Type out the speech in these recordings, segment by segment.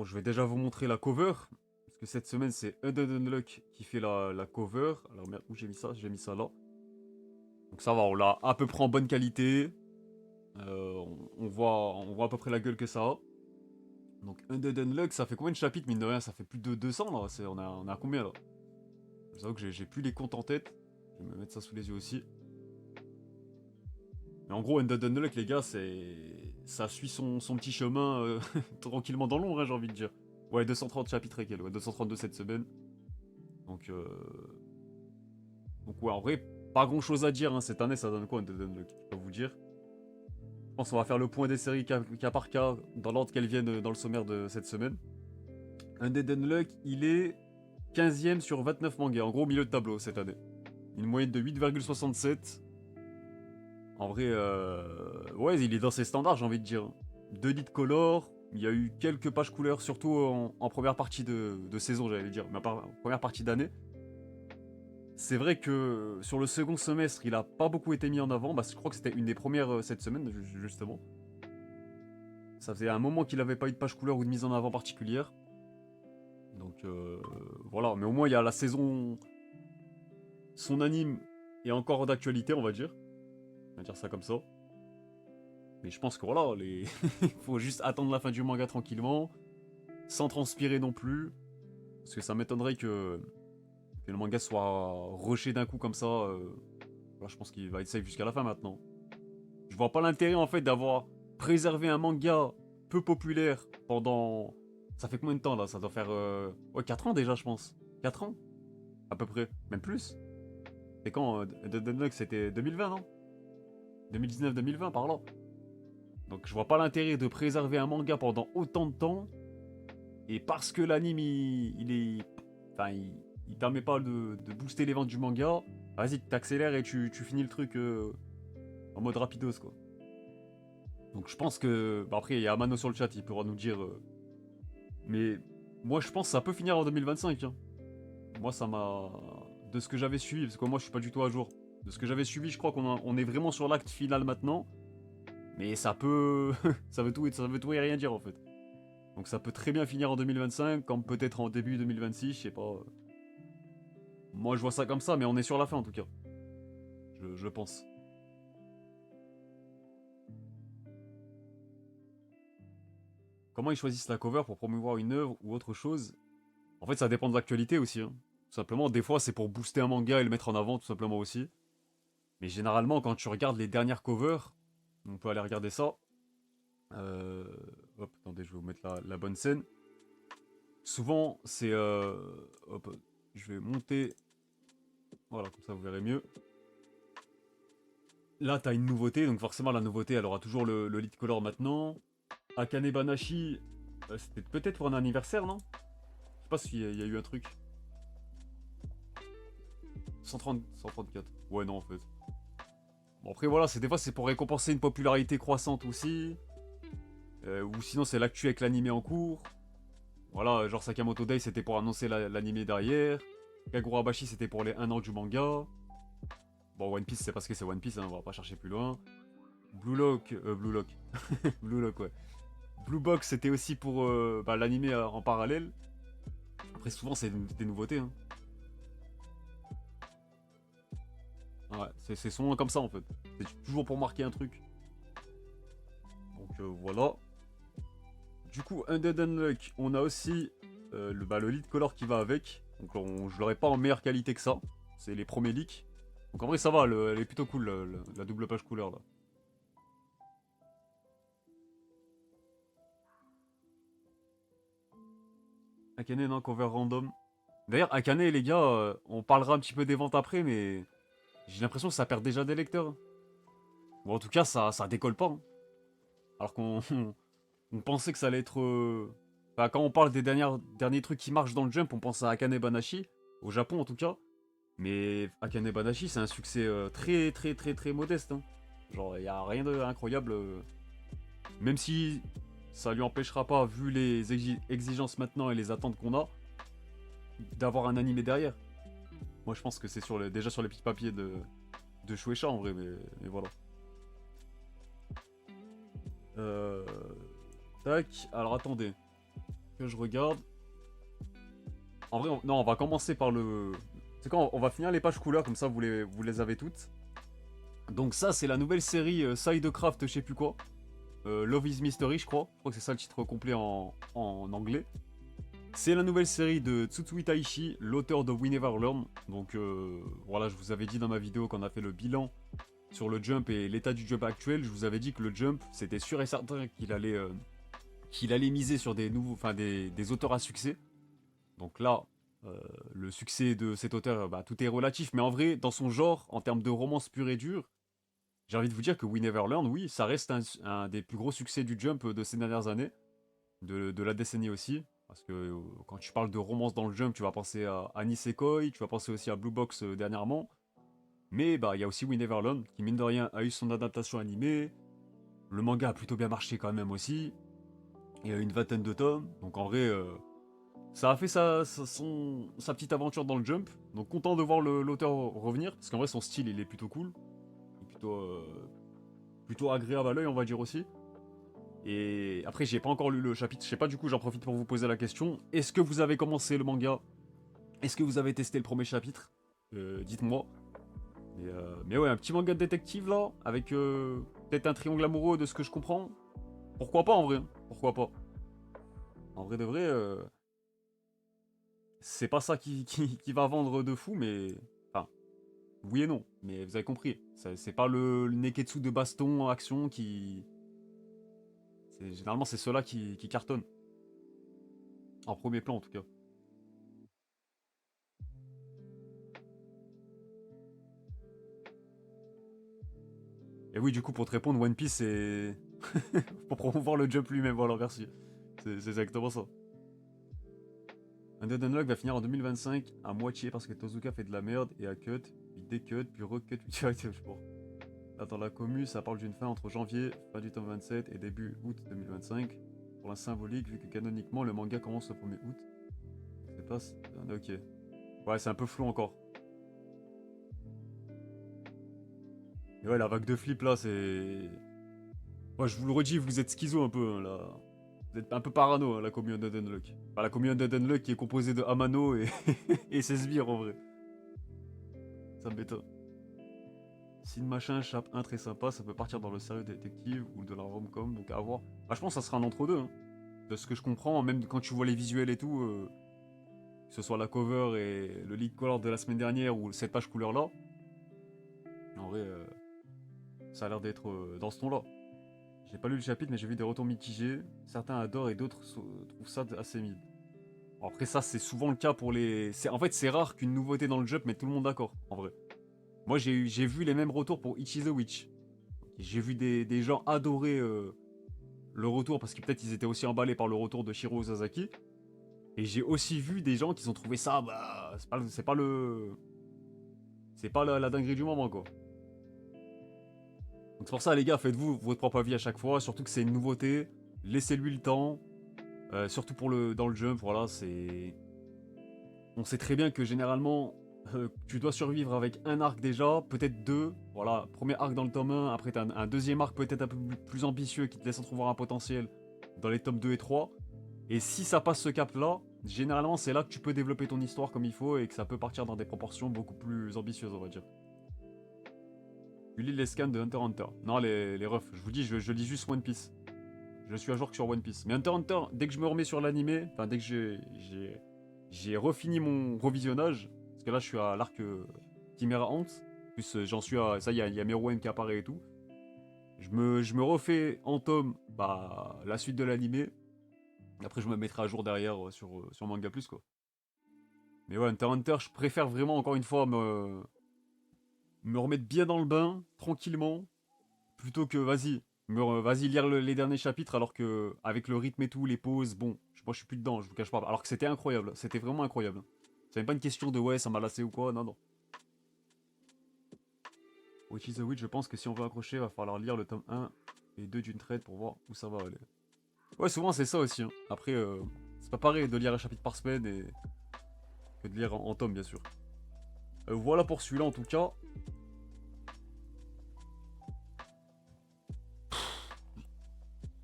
Bon, je vais déjà vous montrer la cover. Parce que cette semaine, c'est Undead Unluck qui fait la cover. Alors, merde, où j'ai mis ça? J'ai mis ça là. Donc ça va, on l'a à peu près en bonne qualité. On voit à peu près la gueule que ça a. Donc Undead Unluck, ça fait combien de chapitres, mine de rien? Ça fait plus de 200 là. On a combien là? Je vous avoue que j'ai plus les comptes en tête. Je vais me mettre ça sous les yeux aussi. Mais en gros, Undead Unluck, les gars, ça suit son petit chemin tranquillement dans l'ombre, hein, j'ai envie de dire. Ouais, 230 chapitres et quelques, ouais, 232 cette semaine. Donc, euh... Donc ouais, en vrai, pas grand chose à dire, hein. Cette année, ça donne quoi, Undead Unluck? Je peux vous dire. Je pense qu'on va faire le point des séries cas par cas, dans l'ordre qu'elles viennent dans le sommaire de cette semaine. Undead Unluck, il est 15ème sur 29 mangas, en gros au milieu de tableau cette année. Une moyenne de 8,67. En vrai, ouais, il est dans ses standards, j'ai envie de dire. 2 litres color, il y a eu quelques pages couleurs, surtout en première partie de saison, j'allais dire, mais première partie d'année. C'est vrai que sur le second semestre, il a pas beaucoup été mis en avant. Bah, je crois que c'était une des premières cette semaine, justement. Ça faisait un moment qu'il avait pas eu de page couleur ou de mise en avant particulière. Donc voilà, mais au moins il y a la saison. Son anime est encore d'actualité, on va dire. On va dire ça comme ça. Mais je pense que voilà, il faut juste attendre la fin du manga tranquillement, sans transpirer non plus. Parce que ça m'étonnerait que le manga soit rushé d'un coup comme ça. Là, je pense qu'il va être safe jusqu'à la fin maintenant. Je vois pas l'intérêt en fait d'avoir préservé un manga peu populaire pendant. Ça fait combien de temps là? Ça doit faire. Ouais, 4 ans déjà, je pense. 4 ans? À peu près. Même plus. Et quand Dead Note c'était 2020, non? 2019-2020 par là. Donc je vois pas l'intérêt de préserver un manga pendant autant de temps. Et parce que l'anime il est. Enfin, il permet pas de booster les ventes du manga. Vas-y, t'accélères et tu finis le truc en mode rapidos quoi. Donc je pense que. Bah, après, il y a Amano sur le chat, il pourra nous dire. Mais moi je pense que ça peut finir en 2025. Hein. Moi ça m'a. De ce que j'avais suivi, parce que moi je suis pas du tout à jour. De ce que j'avais suivi, je crois qu'on est vraiment sur l'acte final maintenant. Mais ça peut. ça veut tout et rien dire en fait. Donc ça peut très bien finir en 2025, comme peut-être en début 2026, je sais pas. Moi je vois ça comme ça, mais on est sur la fin en tout cas. Je pense. Comment ils choisissent la cover pour promouvoir une œuvre ou autre chose? En fait, ça dépend de l'actualité aussi. Hein. Tout simplement, des fois c'est pour booster un manga et le mettre en avant, tout simplement aussi. Mais généralement, quand tu regardes les dernières covers, on peut aller regarder ça. Euh... Hop, attendez, je vais vous mettre la bonne scène. Souvent, c'est. Hop, je vais monter. Voilà, comme ça vous verrez mieux. Là, t'as une nouveauté, donc forcément, la nouveauté, elle aura toujours le lead color maintenant. Akane Banashi, c'était peut-être pour un anniversaire, non? Je sais pas s'il y a eu un truc. 130, 134. Ouais, non, en fait. Bon, après, voilà, des fois, c'est pour récompenser une popularité croissante aussi. Ou sinon, c'est l'actu avec l'animé en cours. Voilà, genre Sakamoto Day, c'était pour annoncer l'animé derrière. Kagura Abashi, c'était pour les 1 an du manga. Bon, One Piece, c'est parce que c'est One Piece, hein, on va pas chercher plus loin. Blue Lock, Blue Lock. Blue Lock, ouais. Blue Box, c'était aussi pour bah, l'animé en parallèle. Après, souvent, c'est des nouveautés. Hein. Ouais, c'est souvent comme ça, en fait. C'est toujours pour marquer un truc. Donc, voilà. Du coup, Undead Unluck, on a aussi le lead color qui va avec. Donc, je l'aurais pas en meilleure qualité que ça. C'est les premiers leaks. Donc, en vrai, ça va, elle est plutôt cool, la double page couleur, là. Akane, non, cover random. D'ailleurs, Akane, les gars, on parlera un petit peu des ventes après, mais j'ai l'impression que ça perd déjà des lecteurs. Hein. Ou en tout cas, ça décolle pas. Hein. Alors qu'on on pensait que ça allait être. Enfin, quand on parle des derniers trucs qui marchent dans le jump, on pense à Akane Banashi, au Japon en tout cas. Mais Akane Banashi, c'est un succès très très très très modeste. Hein. Genre, il n'y a rien d'incroyable. Même si ça lui empêchera pas, vu les exigences maintenant et les attentes qu'on a, d'avoir un animé derrière. Moi, je pense que c'est déjà sur les petits papiers de Shueisha en vrai, mais voilà. Euh... Tac, alors attendez. Que je regarde. En vrai, non, on va commencer par le... C'est quand on va finir les pages couleurs, comme ça vous les avez toutes. Donc ça, c'est la nouvelle série Sidecraft, je sais plus quoi. Love is Mystery, je crois. Je crois que c'est ça le titre complet en anglais. C'est la nouvelle série de Tsutsui Taishi, l'auteur de We Never Learn. Donc voilà, je vous avais dit dans ma vidéo qu'on a fait le bilan sur le Jump et l'état du Jump actuel. Je vous avais dit que le Jump, c'était sûr et certain qu'il allait miser sur des nouveaux, enfin des auteurs à succès. Donc là, le succès de cet auteur, bah, tout est relatif. Mais en vrai, dans son genre, en termes de romance pure et dure, j'ai envie de vous dire que We Never Learn, oui, ça reste un des plus gros succès du Jump de ces dernières années, de la décennie aussi. Parce que quand tu parles de romance dans le Jump, tu vas penser à Annie Sekoi, tu vas penser aussi à Blue Box dernièrement. Mais bah il y a aussi We Never Learn, qui mine de rien a eu son adaptation animée. Le manga a plutôt bien marché quand même aussi. Il y a une vingtaine de tomes, donc en vrai, ça a fait sa petite aventure dans le Jump. Donc content de voir l'auteur revenir, parce qu'en vrai son style il est plutôt cool. Il est plutôt agréable à l'œil on va dire aussi. Et après j'ai pas encore lu le chapitre, je sais pas du coup j'en profite pour vous poser la question. Est-ce que vous avez commencé le manga? Est-ce que vous avez testé le premier chapitre? Dites-moi. Mais ouais, un petit manga de détective là, avec peut-être un triangle amoureux de ce que je comprends. Pourquoi pas en vrai? Pourquoi pas? En vrai de vrai, c'est pas ça qui va vendre de fou, mais... Enfin, oui et non, mais vous avez compris. C'est pas le neketsu de baston, action qui... Généralement, c'est ceux-là qui cartonnent. En premier plan, en tout cas. Et oui, du coup, pour te répondre, One Piece, c'est... pour promouvoir le Jump lui-même, voilà, merci. C'est exactement ça. Undead Unlock va finir en 2025, à moitié parce que Tozuka fait de la merde et a cut, puis décut, puis recut, puis direct, je pense. Attends, la commu, ça parle d'une fin entre janvier, fin du tome 27 et début août 2025. Pour la symbolique, vu que canoniquement le manga commence le 1er août. C'est pas. Ok. Ouais, c'est un peu flou encore. Et ouais, la vague de flip là, c'est. Ouais, je vous le redis, vous êtes schizo un peu hein, là. Vous êtes un peu parano, hein, la commu Undead Unlock. Enfin, la commu Undead Unlock qui est composée de Amano et, et ses sbires en vrai. Ça m'étonne. Si le machin chape un très sympa, ça peut partir dans le sérieux détective ou de la rom-com, donc à voir. Bah, je pense que ça sera un entre-deux. Hein. De ce que je comprends, même quand tu vois les visuels et tout, que ce soit la cover et le lead color de la semaine dernière ou cette page couleur là, en vrai, ça a l'air d'être dans ce ton-là. J'ai pas lu le chapitre, mais j'ai vu des retours mitigés. Certains adorent et d'autres trouvent ça assez mid. Bon, après, ça, c'est souvent le cas pour les. En fait, c'est rare qu'une nouveauté dans le jump mette tout le monde d'accord, en vrai. Moi, j'ai vu les mêmes retours pour Ichi the Witch. J'ai vu des gens adorer le retour parce que peut-être ils étaient aussi emballés par le retour de Shiro Sasaki. Et j'ai aussi vu des gens qui ont trouvé ça, bah, c'est pas la dinguerie du moment, quoi. Donc c'est pour ça, les gars, faites-vous votre propre avis à chaque fois, surtout que c'est une nouveauté. Laissez-lui le temps. Surtout dans le jump, voilà, c'est. On sait très bien que généralement, tu dois survivre avec un arc déjà, peut-être deux. Voilà, premier arc dans le tome 1, après t'as un deuxième arc peut-être un peu plus ambitieux qui te laisse entrevoir un potentiel dans les tomes 2 et 3. Et si ça passe ce cap-là, généralement c'est là que tu peux développer ton histoire comme il faut et que ça peut partir dans des proportions beaucoup plus ambitieuses, on va dire. Tu lis les scans de Hunter x Hunter. Non, les refs, je vous dis, je lis juste One Piece. Je suis à jour que sur One Piece. Mais Hunter x Hunter, dès que je me remets sur l'animé, enfin dès que j'ai refini mon revisionnage, parce que là je suis à l'arc Chimera Ant, plus j'en suis à, ça y a Meruem qui apparaît et tout. Je me refais en tome bah, la suite de l'animé. Après je me mettrai à jour derrière sur Manga Plus quoi. Mais ouais, Hunter x Hunter, je préfère vraiment encore une fois me remettre bien dans le bain, tranquillement, plutôt que vas-y lire les derniers chapitres alors que avec le rythme et tout, les pauses, bon, moi je suis plus dedans, je vous cache pas. Alors que c'était incroyable, c'était vraiment incroyable. C'est même pas une question de ouais ça m'a lassé ou quoi, non non. Witch is the Witch, je pense que si on veut accrocher, va falloir lire le tome 1 et 2 d'une traite pour voir où ça va aller. Ouais souvent c'est ça aussi. Hein. Après c'est pas pareil de lire un chapitre par semaine et que de lire en tome bien sûr. Voilà pour celui-là en tout cas.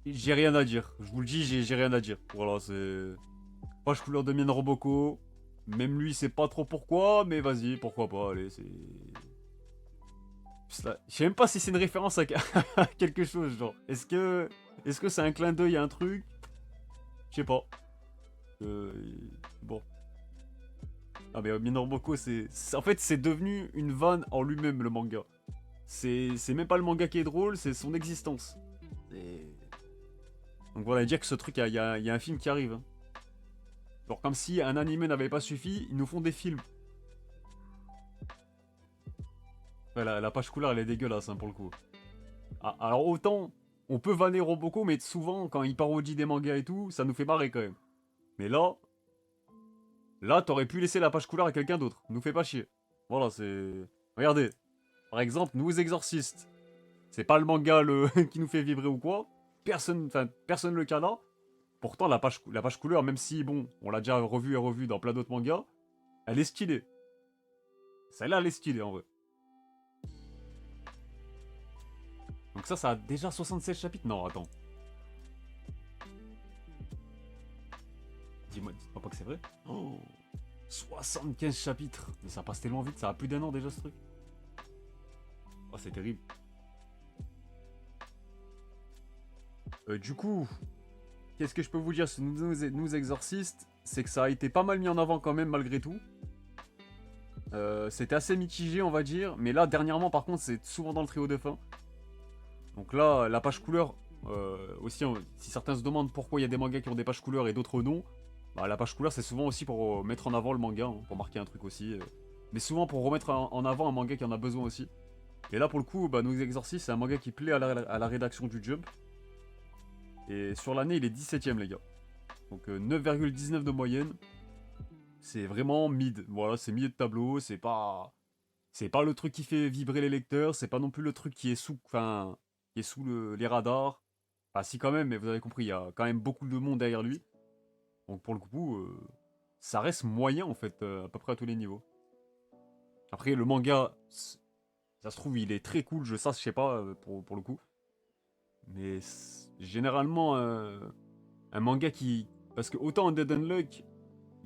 J'ai rien à dire. Je vous le dis, j'ai rien à dire. Voilà, c'est... Page couleur de Mien Roboko. Même lui, c'est pas trop pourquoi, mais vas-y, pourquoi pas, allez, c'est... Je sais même pas si c'est une référence à, à quelque chose, genre. Est-ce que c'est un clin d'œil à un truc? Je sais pas. Euh, Bon. Ah mais Mien Roboko, en fait, c'est devenu une vanne en lui-même, le manga. C'est même pas le manga qui est drôle, c'est son existence. C'est... Donc voilà, dire que ce truc, il y a un film qui arrive. Hein. Genre comme si un animé n'avait pas suffi, ils nous font des films. Ouais, la page couleur, elle est dégueulasse hein, pour le coup. Ah, alors autant, on peut vanner Roboko, mais souvent, quand il parodie des mangas et tout, ça nous fait marrer quand même. Mais là, t'aurais pu laisser la page couleur à quelqu'un d'autre. Nous fait pas chier. Voilà, c'est... Regardez. Par exemple, Nous Exorcistes. C'est pas le manga qui nous fait vibrer ou quoi. Personne le cala. Pourtant, la page couleur, même si, bon, on l'a déjà revu et revu dans plein d'autres mangas, elle est stylée. Celle-là, elle est stylée en vrai. Donc ça a déjà 76 chapitres. Non, attends. Dis-moi pas que c'est vrai. Oh, 75 chapitres. Mais ça passe tellement vite, ça a plus d'1 an déjà ce truc. Oh, c'est terrible. Du coup, qu'est-ce que je peux vous dire sur Nous Exorcistes? C'est que ça a été pas mal mis en avant quand même malgré tout. C'était assez mitigé on va dire. Mais là, dernièrement par contre, c'est souvent dans le trio de fin. Donc là, la page couleur, aussi, si certains se demandent pourquoi il y a des mangas qui ont des pages couleurs et d'autres non, bah, la page couleur c'est souvent aussi pour mettre en avant le manga, hein, pour marquer un truc aussi. Mais souvent pour remettre en avant un manga qui en a besoin aussi. Et là pour le coup, bah, Nous Exorcistes c'est un manga qui plaît à la rédaction du Jump. Et sur l'année il est 17ème les gars. Donc 9,19 de moyenne. C'est vraiment mid. Voilà, c'est milieu de tableau, c'est pas... C'est pas le truc qui fait vibrer les lecteurs, c'est pas non plus le truc qui est sous, enfin, qui est sous les radars. Ah si quand même, mais vous avez compris, il y a quand même beaucoup de monde derrière lui. Donc pour le coup, ça reste moyen en fait, à peu près à tous les niveaux. Après le manga, ça se trouve il est très cool, je sais pas pour le coup. Mais généralement un manga qui, parce que autant Dead Unluck,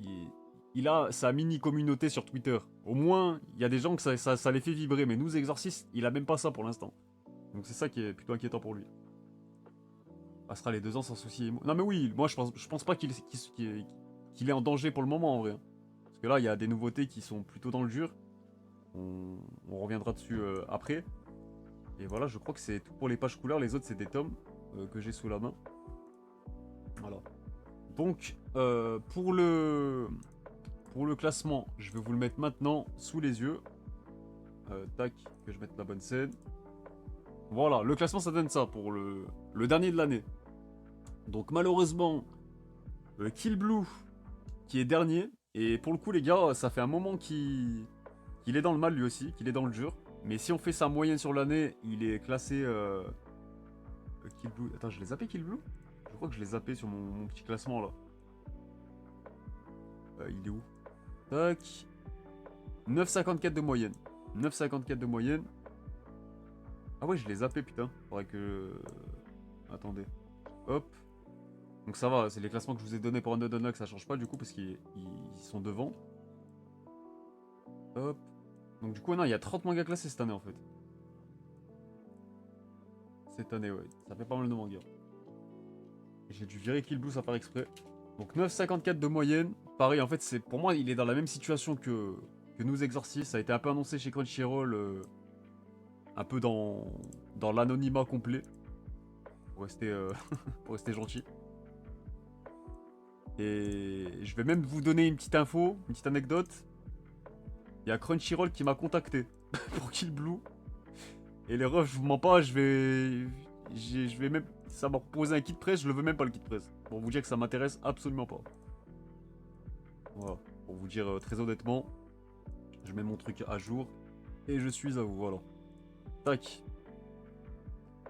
il, il a sa mini communauté sur Twitter. Au moins, il y a des gens que ça les fait vibrer, mais Nous Exorcistes, il a même pas ça pour l'instant. Donc c'est ça qui est plutôt inquiétant pour lui. Passera les 2 ans sans souci. Non mais oui, moi je pense pas qu'il est en danger pour le moment en vrai. Parce que là, il y a des nouveautés qui sont plutôt dans le dur. On reviendra dessus après. Et voilà, je crois que c'est tout pour les pages couleurs. Les autres, c'est des tomes que j'ai sous la main. Voilà. Donc, pour le classement, je vais vous le mettre maintenant sous les yeux. Tac, que je mette la bonne scène. Voilà, le classement ça donne ça pour le dernier de l'année. Donc malheureusement, Kill Blue qui est dernier. Et pour le coup les gars, ça fait un moment qu'il est dans le mal lui aussi, qu'il est dans le dur. Mais si on fait sa moyenne sur l'année, il est classé... Kill Blue... Attends, je l'ai zappé Kill Blue? Je crois que je l'ai zappé sur mon petit classement là. Il est où? Tac. 9,54 de moyenne. 9,54 de moyenne. Ah ouais, je l'ai zappé, putain. Faudrait que... Attendez. Hop. Donc ça va, c'est les classements que je vous ai donnés pour Undead Unlock, ça change pas du coup, parce qu'ils sont devant. Hop. Donc du coup, non, il y a 30 mangas classés cette année, en fait. Cette année, ouais. Ça fait pas mal de mangas. J'ai dû virer Kill Blue sans faire exprès. Donc 9,54 de moyenne. Pareil, en fait, c'est pour moi, il est dans la même situation que Nous Exorcistes. Ça a été un peu annoncé chez Crunchyroll, un peu dans l'anonymat complet. Pour rester, pour rester gentil. Et je vais même vous donner une petite info, une petite anecdote. Il y a Crunchyroll qui m'a contacté pour Kill Blue. Et les refs, je vous mens pas, je vais même... Ça m'a proposé un kit presse, je le veux même pas le kit presse. Pour vous dire que ça m'intéresse absolument pas. Voilà. Pour vous dire très honnêtement, je mets mon truc à jour. Et je suis à vous, voilà. Tac.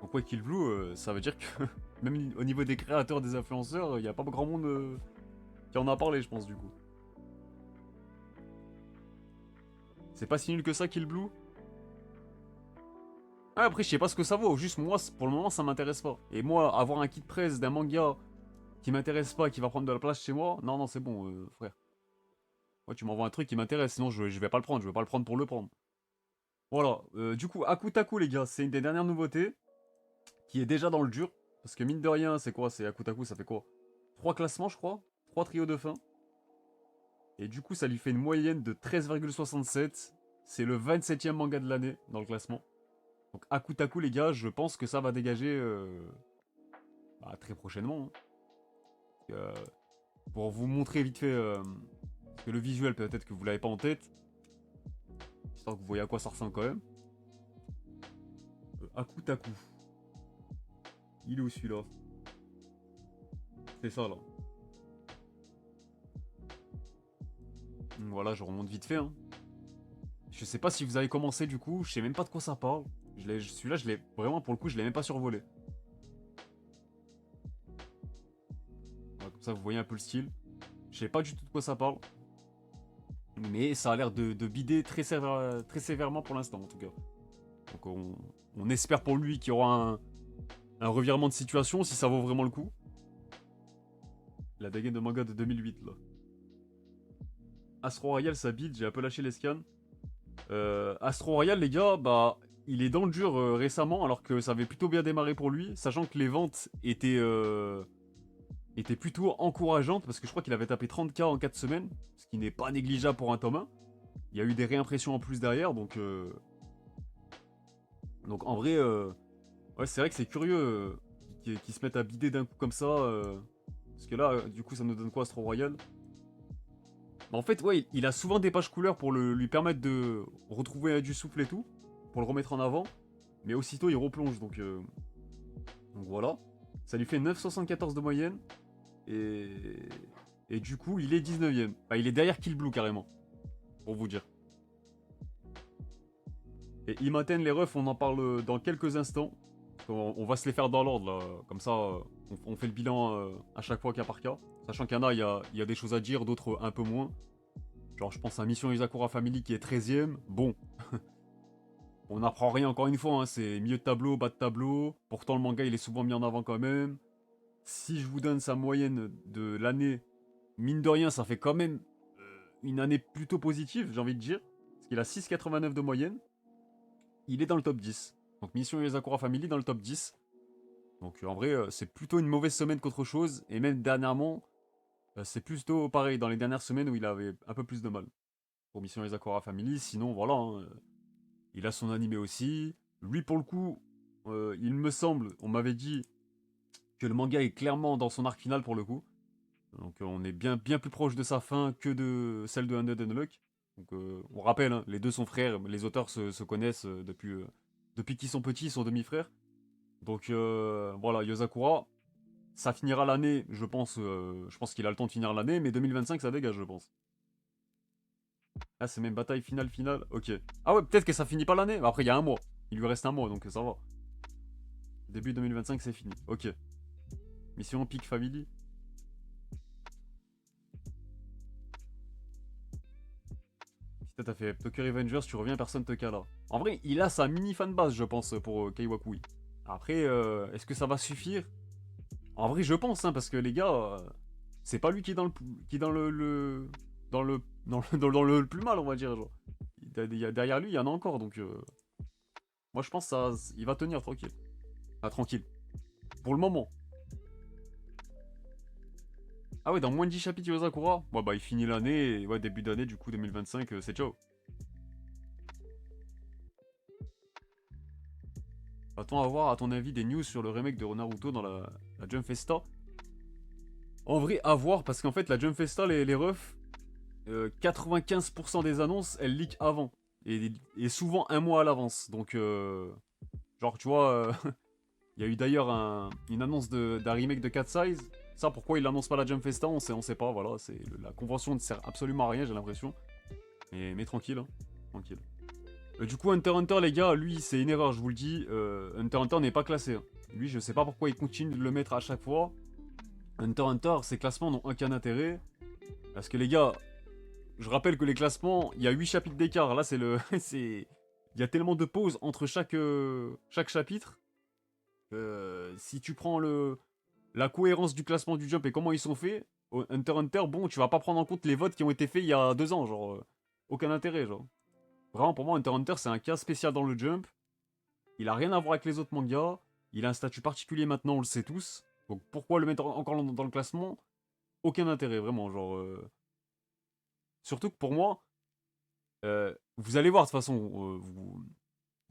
Donc ouais, Kill Blue, ça veut dire que... même au niveau des créateurs, des influenceurs, il n'y a pas grand monde qui en a parlé, je pense, du coup. C'est pas si nul que ça, Kill Blue? Ah, après, je sais pas ce que ça vaut. Juste, moi, pour le moment, ça m'intéresse pas. Et moi, avoir un kit presse d'un manga qui m'intéresse pas, qui va prendre de la place chez moi, non, non, c'est bon, frère. Ouais, tu m'envoies un truc qui m'intéresse, sinon je vais pas le prendre. Je vais pas le prendre pour le prendre. Voilà. Du coup, Akutaku, les gars, c'est une des dernières nouveautés qui est déjà dans le dur. Parce que mine de rien, c'est quoi? C'est Akutaku, ça fait quoi? 3 classements, je crois. 3 trios de fin. Et du coup, ça lui fait une moyenne de 13,67. C'est le 27e manga de l'année dans le classement. Donc Akutaku, les gars, je pense que ça va dégager bah, très prochainement. Hein. Euh, pour vous montrer vite fait, parce que le visuel, peut-être que vous l'avez pas en tête. Histoire que vous voyez à quoi ça ressemble quand même. Akutaku. Il est où celui-là? C'est ça là. Voilà, je remonte vite fait. Hein. Je sais pas si vous avez commencé du coup, je sais même pas de quoi ça parle. Celui-là, je l'ai vraiment pour le coup, je l'ai même pas survolé. Voilà, comme ça, vous voyez un peu le style. Je sais pas du tout de quoi ça parle. Mais ça a l'air de bider très sévèrement pour l'instant en tout cas. Donc on espère pour lui qu'il y aura un revirement de situation si ça vaut vraiment le coup. La dégaine de manga de 2008 là. Astro Royal ça bide, j'ai un peu lâché les scans. Astro Royal les gars, bah il est dans le dur récemment alors que ça avait plutôt bien démarré pour lui, sachant que les ventes étaient plutôt encourageantes parce que je crois qu'il avait tapé 30K en 4 semaines, ce qui n'est pas négligeable pour un tome 1. Il y a eu des réimpressions en plus derrière, donc en vrai, ouais, c'est vrai que c'est curieux qu'ils se mettent à bider d'un coup comme ça. Parce que là, du coup, ça nous donne quoi, Astro Royal? En fait, ouais, il a souvent des pages couleurs pour lui permettre de retrouver du souffle et tout, pour le remettre en avant. Mais aussitôt, il replonge, donc voilà. Ça lui fait 9,74 de moyenne. Et... Et du coup, il est 19ème. Bah, il est derrière Kill Blue, carrément. Pour vous dire. Et Imaten, les refs, on en parle dans quelques instants. On va se les faire dans l'ordre, là. Comme ça, on fait le bilan à chaque fois cas par cas. Sachant qu'il y en a, il y a des choses à dire, d'autres un peu moins. Genre, je pense à Mission Isakura Family qui est 13ème. Bon. On n'apprend rien encore une fois, hein. C'est milieu de tableau, bas de tableau. Pourtant, le manga, il est souvent mis en avant quand même. Si je vous donne sa moyenne de l'année, mine de rien, ça fait quand même une année plutôt positive, j'ai envie de dire. Parce qu'il a 6,89 de moyenne. Il est dans le top 10. Donc Mission Isakura Family dans le top 10. Donc en vrai, c'est plutôt une mauvaise semaine qu'autre chose. Et même dernièrement, c'est plutôt pareil dans les dernières semaines où il avait un peu plus de mal. Pour Mission Isakura Family, sinon voilà, hein, il a son animé aussi. Lui pour le coup, il me semble, on m'avait dit que le manga est clairement dans son arc final pour le coup. Donc on est bien plus proche de sa fin que de celle de Undead Unluck. Donc on rappelle, hein, les deux sont frères, les auteurs se connaissent depuis qu'ils sont petits, ils sont demi-frères. Donc voilà, Yozakura, ça finira l'année, je pense qu'il a le temps de finir l'année, mais 2025 ça dégage, je pense. Ah, c'est même bataille finale, ok. Ah ouais, peut-être que ça finit pas l'année, après il y a un mois. Il lui reste un mois, donc ça va. Début 2025 c'est fini, ok. Mission Peak Family. Si t'as fait Tokyo Revengers, tu reviens, personne te cala. En vrai, il a sa mini fanbase, je pense, pour Keiwakui. Après, est-ce que ça va suffire? En vrai, je pense, hein, parce que les gars, c'est pas lui qui est dans le plus mal, on va dire. Genre. Derrière lui, il y en a encore, donc moi je pense ça, il va tenir tranquille. Ah, tranquille. Pour le moment. Ah ouais, dans moins de 10 chapitres, Yozakura. Ouais, bah il finit l'année, et ouais, début d'année, du coup 2025, c'est ciao. Va-t-on avoir, à ton avis, des news sur le remake de Naruto dans la Jump Festa? En vrai, à voir, parce qu'en fait, la Jump Festa, les refs, 95% des annonces, elles leak avant. Et souvent un mois à l'avance. Donc, genre, tu vois, il y a eu d'ailleurs une annonce d'un remake de Cat Size. Ça, pourquoi il l'annonce pas la Jump Festa, on sait pas, voilà. La convention ne sert absolument à rien, j'ai l'impression. Mais tranquille, hein, tranquille. Du coup, Hunter x Hunter, les gars, lui, c'est une erreur, je vous le dis. Hunter x Hunter n'est pas classé. Hein. Lui, je sais pas pourquoi il continue de le mettre à chaque fois. Hunter x Hunter, ses classements n'ont aucun intérêt. Parce que les gars, je rappelle que les classements, il y a 8 chapitres d'écart. Là, c'est il y a tellement de pauses entre chaque chapitre. Si tu prends la cohérence du classement du jump et comment ils sont faits, Hunter x Hunter, bon, tu vas pas prendre en compte les votes qui ont été faits il y a 2 ans, genre, aucun intérêt, genre. Vraiment, pour moi, Hunter x Hunter, c'est un cas spécial dans le jump. Il a rien à voir avec les autres mangas. Il a un statut particulier maintenant, on le sait tous. Donc pourquoi le mettre encore dans le classement? Aucun intérêt, vraiment, genre. Surtout que pour moi, vous allez voir de toute façon,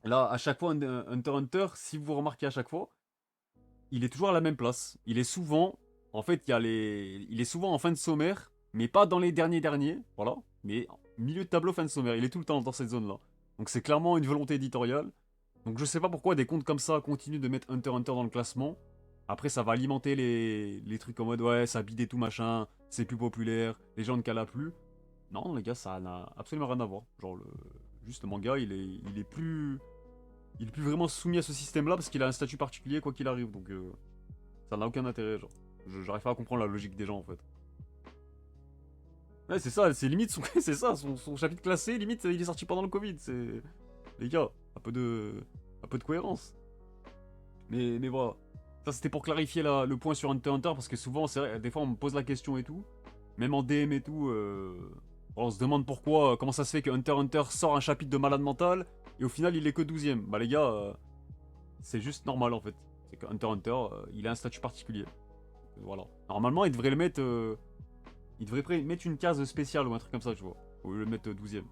là, à chaque fois, Hunter x Hunter, si vous remarquez à chaque fois, il est toujours à la même place. Il est souvent, en fait, il est souvent en fin de sommaire, mais pas dans les derniers, voilà. Mais milieu de tableau, fin de sommaire. Il est tout le temps dans cette zone-là. Donc c'est clairement une volonté éditoriale. Donc je sais pas pourquoi des comptes comme ça continuent de mettre Hunter x Hunter dans le classement. Après, ça va alimenter les trucs en mode ouais, ça bide et tout machin, c'est plus populaire, les gens ne calent plus. Non, les gars, ça n'a absolument rien à voir. Genre, juste le manga, il est plus vraiment soumis à ce système-là parce qu'il a un statut particulier quoi qu'il arrive. Donc, ça n'a aucun intérêt. Genre, j'arrive pas à comprendre la logique des gens en fait. Ouais, c'est ça, c'est limite, c'est ça, son chapitre classé, limite, il est sorti pendant le Covid. C'est, les gars, un peu de cohérence. Mais voilà. Ça, c'était pour clarifier le point sur Hunter x Hunter parce que souvent, c'est vrai, des fois, on me pose la question et tout. Même en DM et tout, on se demande pourquoi, comment ça se fait que Hunter x Hunter sort un chapitre de malade mental et au final il est que 12ème. Bah les gars, c'est juste normal en fait. C'est que Hunter x Hunter, il a un statut particulier. Voilà. Normalement, il devrait le mettre. Il devrait mettre une case spéciale ou un truc comme ça, tu vois. Au lieu de le mettre 12ème.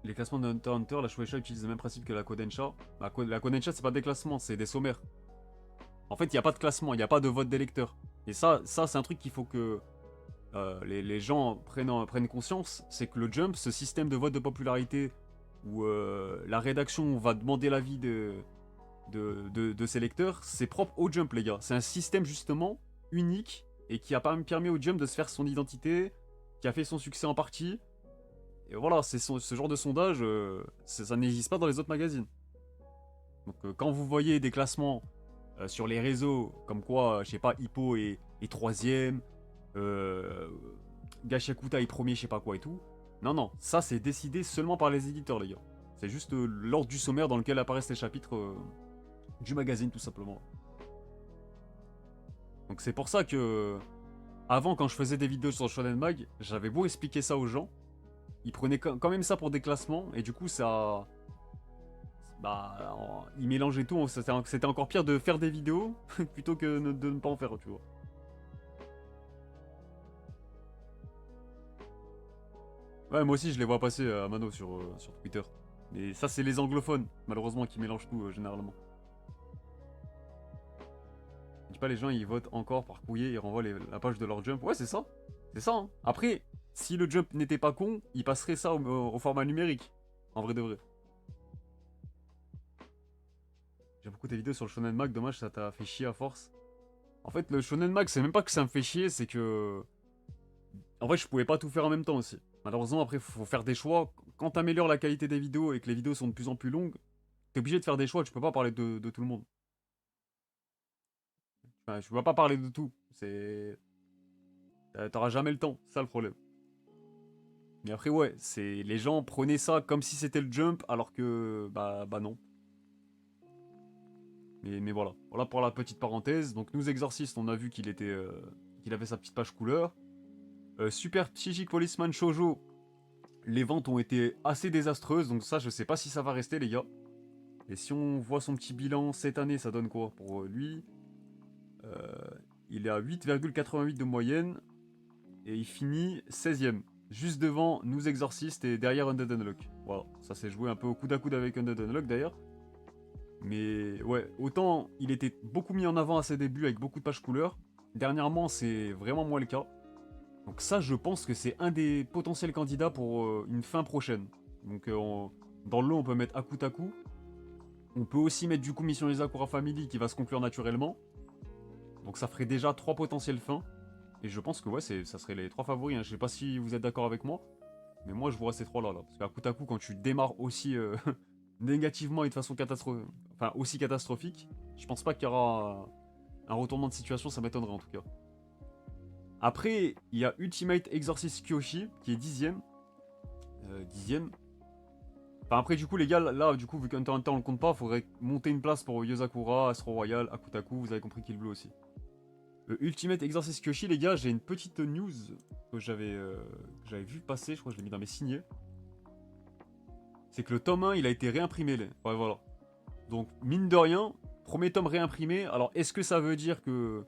Les classements de Hunter x Hunter, la Shueisha utilise le même principe que la Kodensha. La Kodensha, c'est pas des classements, c'est des sommaires. En fait, il n'y a pas de classement, il n'y a pas de vote des lecteurs. Et ça c'est un truc qu'il faut que les gens prennent conscience, c'est que le Jump, ce système de vote de popularité, où la rédaction va demander l'avis de ses lecteurs, c'est propre au Jump, les gars. C'est un système justement unique et qui a permis au Jump de se faire son identité, qui a fait son succès en partie. Et voilà, ce genre de sondage, ça n'existe pas dans les autres magazines. Donc quand vous voyez des classements sur les réseaux, comme quoi, je sais pas, Hippo est 3ème, Gashakuta est premier, je sais pas quoi et tout. Non, non, ça c'est décidé seulement par les éditeurs, les gars. C'est juste l'ordre du sommaire dans lequel apparaissent les chapitres du magazine, tout simplement. Donc c'est pour ça que, avant, quand je faisais des vidéos sur Shonen Mag, j'avais beau expliquer ça aux gens, ils prenaient quand même ça pour des classements, et du coup ça... Bah, ils mélangeaient tout, c'était encore pire de faire des vidéos plutôt que de ne pas en faire, tu vois. Ouais, moi aussi je les vois passer à mano sur Twitter. Mais ça, c'est les anglophones, malheureusement, qui mélangent tout généralement. Je dis pas, les gens ils votent encore par courrier, ils renvoient la page de leur jump. Ouais, c'est ça. C'est ça. Hein. Après, si le jump n'était pas con, il passerait ça au format numérique. En vrai de vrai. J'ai beaucoup tes vidéos sur le Shonen Mag, dommage, ça t'a fait chier à force. En fait, le Shonen Mag, c'est même pas que ça me fait chier, c'est que. En vrai, je pouvais pas tout faire en même temps aussi. Malheureusement, après, faut faire des choix. Quand t'améliores la qualité des vidéos et que les vidéos sont de plus en plus longues, t'es obligé de faire des choix, tu peux pas parler de tout le monde. Enfin, je peux pas parler de tout. T'auras jamais le temps, c'est ça le problème. Mais après, ouais, les gens prenaient ça comme si c'était le jump, alors que. Bah non. Mais voilà. Voilà pour la petite parenthèse. Donc, nous, Exorcist, on a vu qu'il avait sa petite page couleur. Super Psychic Policeman Shoujo, les ventes ont été assez désastreuses, donc ça, je sais pas si ça va rester, les gars. Et si on voit son petit bilan cette année, ça donne quoi pour lui? Euh, Il est à 8,88 de moyenne, et il finit 16ème. Juste devant Nous Exorcist et derrière Undead Unlock. Voilà, ça s'est joué un peu au coude à coude avec Undead Unlock d'ailleurs. Mais ouais, autant il était beaucoup mis en avant à ses débuts avec beaucoup de pages couleurs. Dernièrement, c'est vraiment moins le cas. Donc ça, je pense que c'est un des potentiels candidats pour une fin prochaine. Donc dans le lot, on peut mettre Akutaku. On peut aussi mettre du coup Mission Isakura Family qui va se conclure naturellement. Donc ça ferait déjà 3 potentielles fins. Et je pense que ouais, ça serait les 3 favoris. Hein. Je sais pas si vous êtes d'accord avec moi. Mais moi, je vois ces 3 là. Parce qu'Akutaku, quand tu démarres aussi négativement et de façon aussi catastrophique, je pense pas qu'il y aura un retournement de situation, ça m'étonnerait en tout cas. Après, il y a Ultimate Exorcist Kyoshi, qui est 10ème. 10ème. Enfin, après, du coup, les gars, là, du coup, vu qu'un temps on le compte pas, faudrait monter une place pour Yozakura, Astro Royal, Akutaku, vous avez compris Kill Blue aussi. Ultimate Exorcist Kyoshi, les gars, j'ai une petite news que j'avais vu passer, je crois que je l'ai mis dans mes signets. C'est que le tome 1, il a été réimprimé, là. Ouais, voilà. Donc, mine de rien, premier tome réimprimé. Alors, est-ce que ça veut dire que,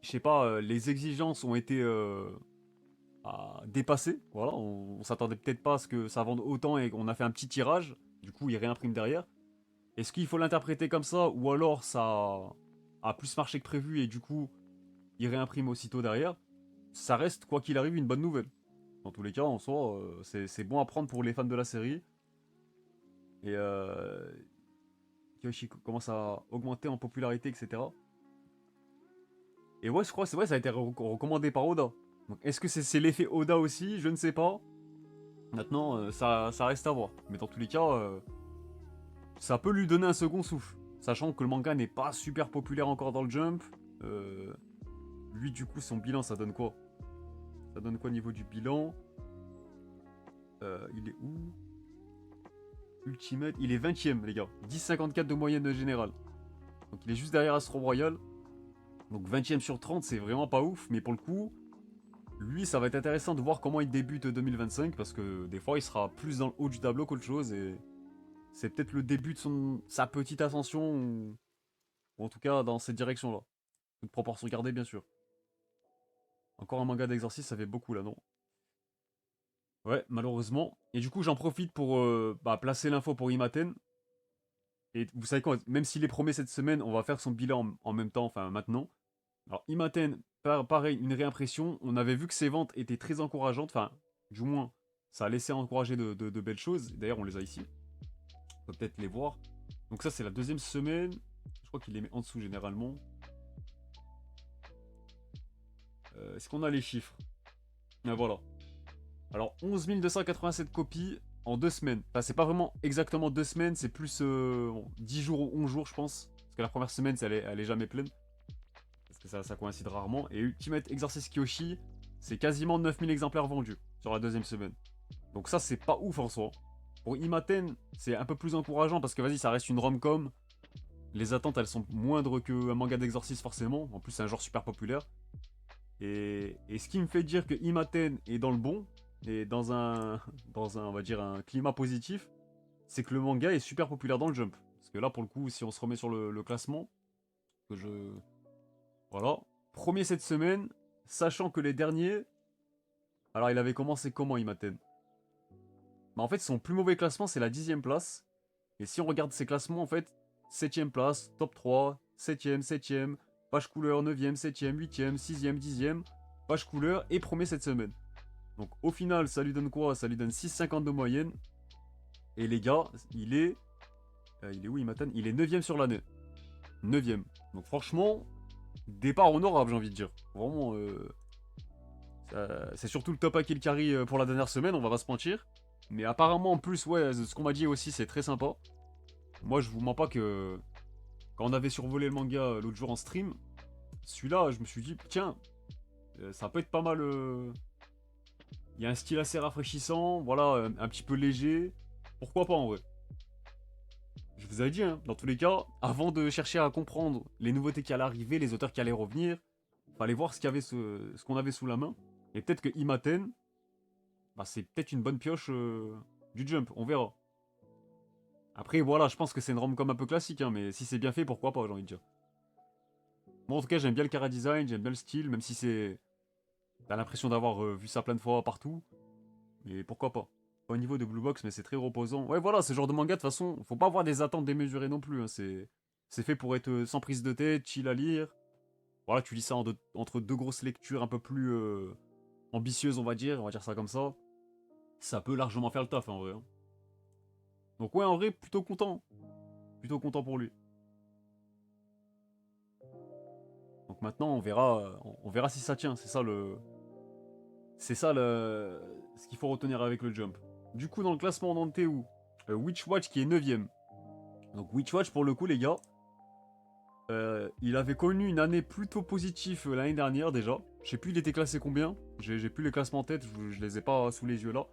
je sais pas, les exigences ont été dépassées? Voilà, on s'attendait peut-être pas à ce que ça vende autant et qu'on a fait un petit tirage. Du coup, il réimprime derrière. Est-ce qu'il faut l'interpréter comme ça ou alors ça a plus marché que prévu et du coup, il réimprime aussitôt derrière? Ça reste, quoi qu'il arrive, une bonne nouvelle. Dans tous les cas, en soi, c'est bon à prendre pour les fans de la série. Et Kyoshi commence à augmenter en popularité, etc. Et ouais, je crois que c'est vrai, ça a été recommandé par Oda. Donc est-ce que c'est l'effet Oda aussi? Je ne sais pas. Maintenant, ça reste à voir. Mais dans tous les cas, ça peut lui donner un second souffle. Sachant que le manga n'est pas super populaire encore dans le Jump. Euh, Lui, du coup, son bilan, ça donne quoi? Ça donne quoi au niveau du bilan? Il est où? Ultimate, il est 20ème, les gars. 10,54 de moyenne générale. Donc il est juste derrière Astro Royal. Donc 20ème sur 30, c'est vraiment pas ouf. Mais pour le coup, lui, ça va être intéressant de voir comment il débute 2025. Parce que des fois, il sera plus dans le haut du tableau qu'autre chose. Et c'est peut-être le début de sa petite ascension. Ou en tout cas, dans cette direction-là. Toute proportion gardée, bien sûr. Encore un manga d'exorcisme, ça fait beaucoup là, non? Ouais, malheureusement. Et du coup, j'en profite pour placer l'info pour Imaten. Et vous savez quoi, même s'il est promet cette semaine, on va faire son bilan en même temps, enfin maintenant. Alors, Imaten, pareil, une réimpression. On avait vu que ses ventes étaient très encourageantes. Enfin, du moins, ça a laissé encourager de belles choses. D'ailleurs, on les a ici. On peut peut-être les voir. Donc ça, c'est la deuxième semaine. Je crois qu'il les met en dessous généralement. Est-ce qu'on a les chiffres? Voilà. Alors, 11 287 copies en 2 semaines. Enfin, c'est pas vraiment exactement 2 semaines, c'est plus 10 jours ou 11 jours, je pense. Parce que la première semaine, elle est jamais pleine. Parce que ça coïncide rarement. Et Ultimate Exorcist Kyoshi, c'est quasiment 9000 exemplaires vendus sur la deuxième semaine. Donc ça, c'est pas ouf en soi. Pour Imaten, c'est un peu plus encourageant parce que vas-y, ça reste une rom-com. Les attentes, elles sont moindres qu'un manga d'exorcisme forcément. En plus, c'est un genre super populaire. Et ce qui me fait dire que Imaten est dans le bon, et dans un, on va dire, un climat positif, c'est que le manga est super populaire dans le Jump. Parce que là, pour le coup, si on se remet sur le classement, que je... Voilà. Premier cette semaine, sachant que les derniers... Alors, il avait commencé comment, Imaten? Bah, en fait, son plus mauvais classement, c'est la 10ème place. Et si on regarde ses classements, en fait, 7ème place, top 3, 7ème, 7ème, page couleur, 9ème, 7ème, 8ème, 6ème, 10ème, page couleur, et premier cette semaine. Donc au final, ça lui donne quoi? Ça lui donne 6,50 de moyenne. Et les gars, il est où, Imatan? Il est 9ème sur l'année. 9ème. Donc franchement, départ honorable, j'ai envie de dire. Vraiment, c'est surtout le top kill carry pour la dernière semaine, on va pas se mentir. Mais apparemment, en plus, ouais, ce qu'on m'a dit aussi, c'est très sympa. Moi, je vous mens pas que quand on avait survolé le manga l'autre jour en stream, celui-là, je me suis dit, tiens, ça peut être pas mal. Il y a un style assez rafraîchissant, voilà, un petit peu léger. Pourquoi pas en vrai? Je vous avais dit, hein, dans tous les cas, avant de chercher à comprendre les nouveautés qui allaient arriver, les auteurs qui allaient revenir, fallait voir ce qu'on avait sous la main. Et peut-être que Imaten, bah, c'est peut-être une bonne pioche du Jump, on verra. Après, voilà, je pense que c'est une rom-com un peu classique, hein, mais si c'est bien fait, pourquoi pas, j'ai envie de dire. Moi, en tout cas, j'aime bien le chara design, j'aime bien le style, même si c'est... T'as l'impression d'avoir vu ça plein de fois partout. Mais pourquoi pas? Pas au niveau de Blue Box, mais c'est très reposant. Ouais, voilà, ce genre de manga, de toute façon, faut pas avoir des attentes démesurées non plus. Hein. C'est fait pour être sans prise de tête, chill à lire. Voilà, tu lis ça entre deux grosses lectures un peu plus ambitieuses, on va dire ça comme ça. Ça peut largement faire le taf, en vrai. Hein. Donc ouais, en vrai, plutôt content. Plutôt content pour lui. Donc maintenant, on verra si ça tient. C'est ça ce qu'il faut retenir avec le jump. Du coup, dans le classement, on en était où? Witchwatch qui est 9ème. Donc Witchwatch, pour le coup, les gars, Il avait connu une année plutôt positive l'année dernière déjà. Je sais plus il était classé combien. J'ai plus les classements en tête, je les ai pas sous les yeux là.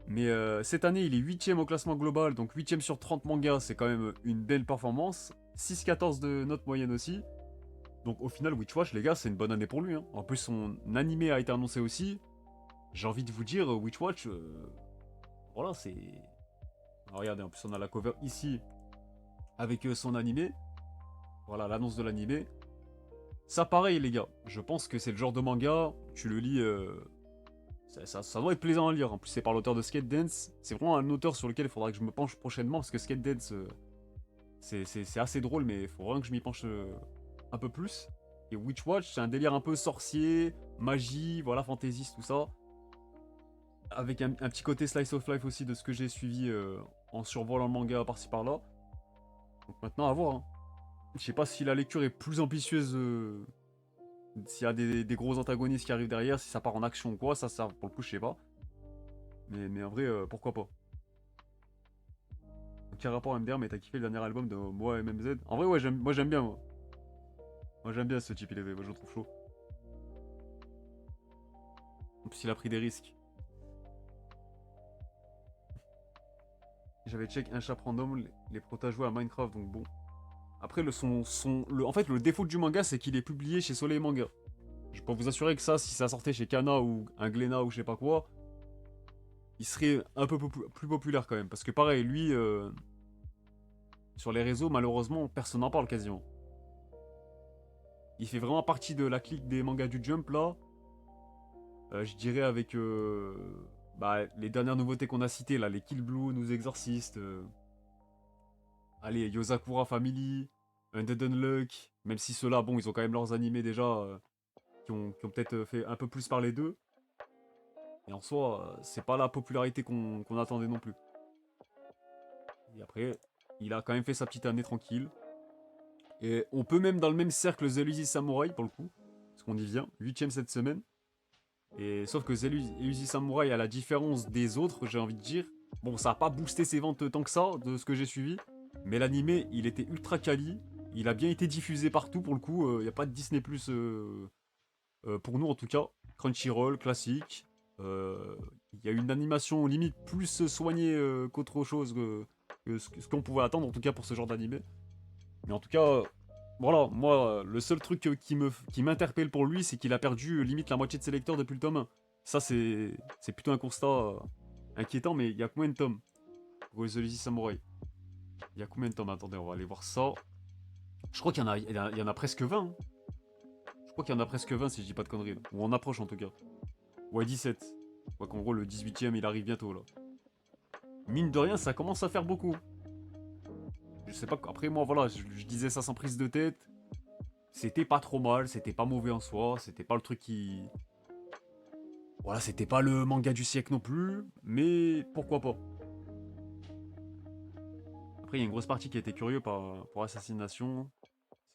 Mais cette année, il est 8ème au classement global, donc 8ème sur 30 mangas, c'est quand même une belle performance. 6,14 de note moyenne aussi. Donc au final, Witch Watch, les gars, c'est une bonne année pour lui. Hein. En plus, son animé a été annoncé aussi. J'ai envie de vous dire, Witch Watch, voilà, c'est... Alors, regardez, en plus, on a la cover ici avec son animé. Voilà, l'annonce de l'animé. Ça, pareil, les gars. Je pense que c'est le genre de manga, tu le lis... Ça doit être plaisant à lire. En plus, c'est par l'auteur de Skate Dance. C'est vraiment un auteur sur lequel il faudra que je me penche prochainement parce que Skate Dance, c'est assez drôle, mais il faut vraiment que je m'y penche un peu plus. Et Witch Watch, c'est un délire un peu sorcier, magie, voilà, fantaisiste, tout ça. Avec un petit côté slice of life aussi de ce que j'ai suivi en survolant le manga par-ci par-là. Donc maintenant, à voir. Hein. Je sais pas si la lecture est plus ambitieuse. S'il y a des gros antagonistes qui arrivent derrière, si ça part en action ou quoi, ça pour le coup, je sais pas. Mais en vrai, pourquoi pas. Aucun rapport MDR, mais t'as kiffé le dernier album de moi MMZ. En vrai, ouais, moi j'aime bien, moi. Moi j'aime bien ce type, moi, je le trouve chaud. En plus, il a pris des risques. J'avais check un chat random, les protas joués à Minecraft, donc bon. Après, en fait, le défaut du manga, c'est qu'il est publié chez Soleil Manga. Je peux vous assurer que ça, si ça sortait chez Kana ou un Glénat ou je sais pas quoi, il serait un peu plus populaire quand même. Parce que pareil, lui, sur les réseaux, malheureusement, personne n'en parle quasiment. Il fait vraiment partie de la clique des mangas du Jump là. Je dirais avec les dernières nouveautés qu'on a citées là, les Kill Blue, Nous Exorcistes, allez, Yosakura Family, Undead Unluck, même si ceux-là, bon, ils ont quand même leurs animés déjà qui ont peut-être fait un peu plus parler d'eux. Et en soi, c'est pas la popularité qu'on attendait non plus. Et après, il a quand même fait sa petite année tranquille. Et on peut même dans le même cercle The Elusive Samurai pour le coup, parce qu'on y vient, 8ème cette semaine. Et sauf que The Elusive Samurai, à la différence des autres, j'ai envie de dire, bon, ça a pas boosté ses ventes tant que ça, de ce que j'ai suivi, mais l'animé, il était ultra quali, il a bien été diffusé partout pour le coup, il n'y a pas de Disney+, pour nous en tout cas, Crunchyroll, classique, il y a une animation limite plus soignée qu'autre chose que ce qu'on pouvait attendre en tout cas pour ce genre d'animé. Mais en tout cas, voilà, moi, le seul truc qui m'interpelle pour lui, c'est qu'il a perdu limite la moitié de ses lecteurs depuis le tome 1. Ça, c'est plutôt un constat inquiétant, mais il y a combien de tomes pour The Lazy Samurai? Il y a combien de tomes? Attendez, on va aller voir ça. Je crois qu'il y en a presque 20. Hein. Je crois qu'il y en a presque 20 si je dis pas de conneries. Là. Ou on approche en tout cas. Ouais, 17. Je crois qu'en gros, le 18ème, il arrive bientôt là. Mine de rien, ça commence à faire beaucoup. Je sais pas, après moi, voilà, je disais ça sans prise de tête. C'était pas trop mal, c'était pas mauvais en soi, c'était pas le truc qui... Voilà, c'était pas le manga du siècle non plus, mais pourquoi pas. Après, il y a une grosse partie qui a été curieux pour Assassination.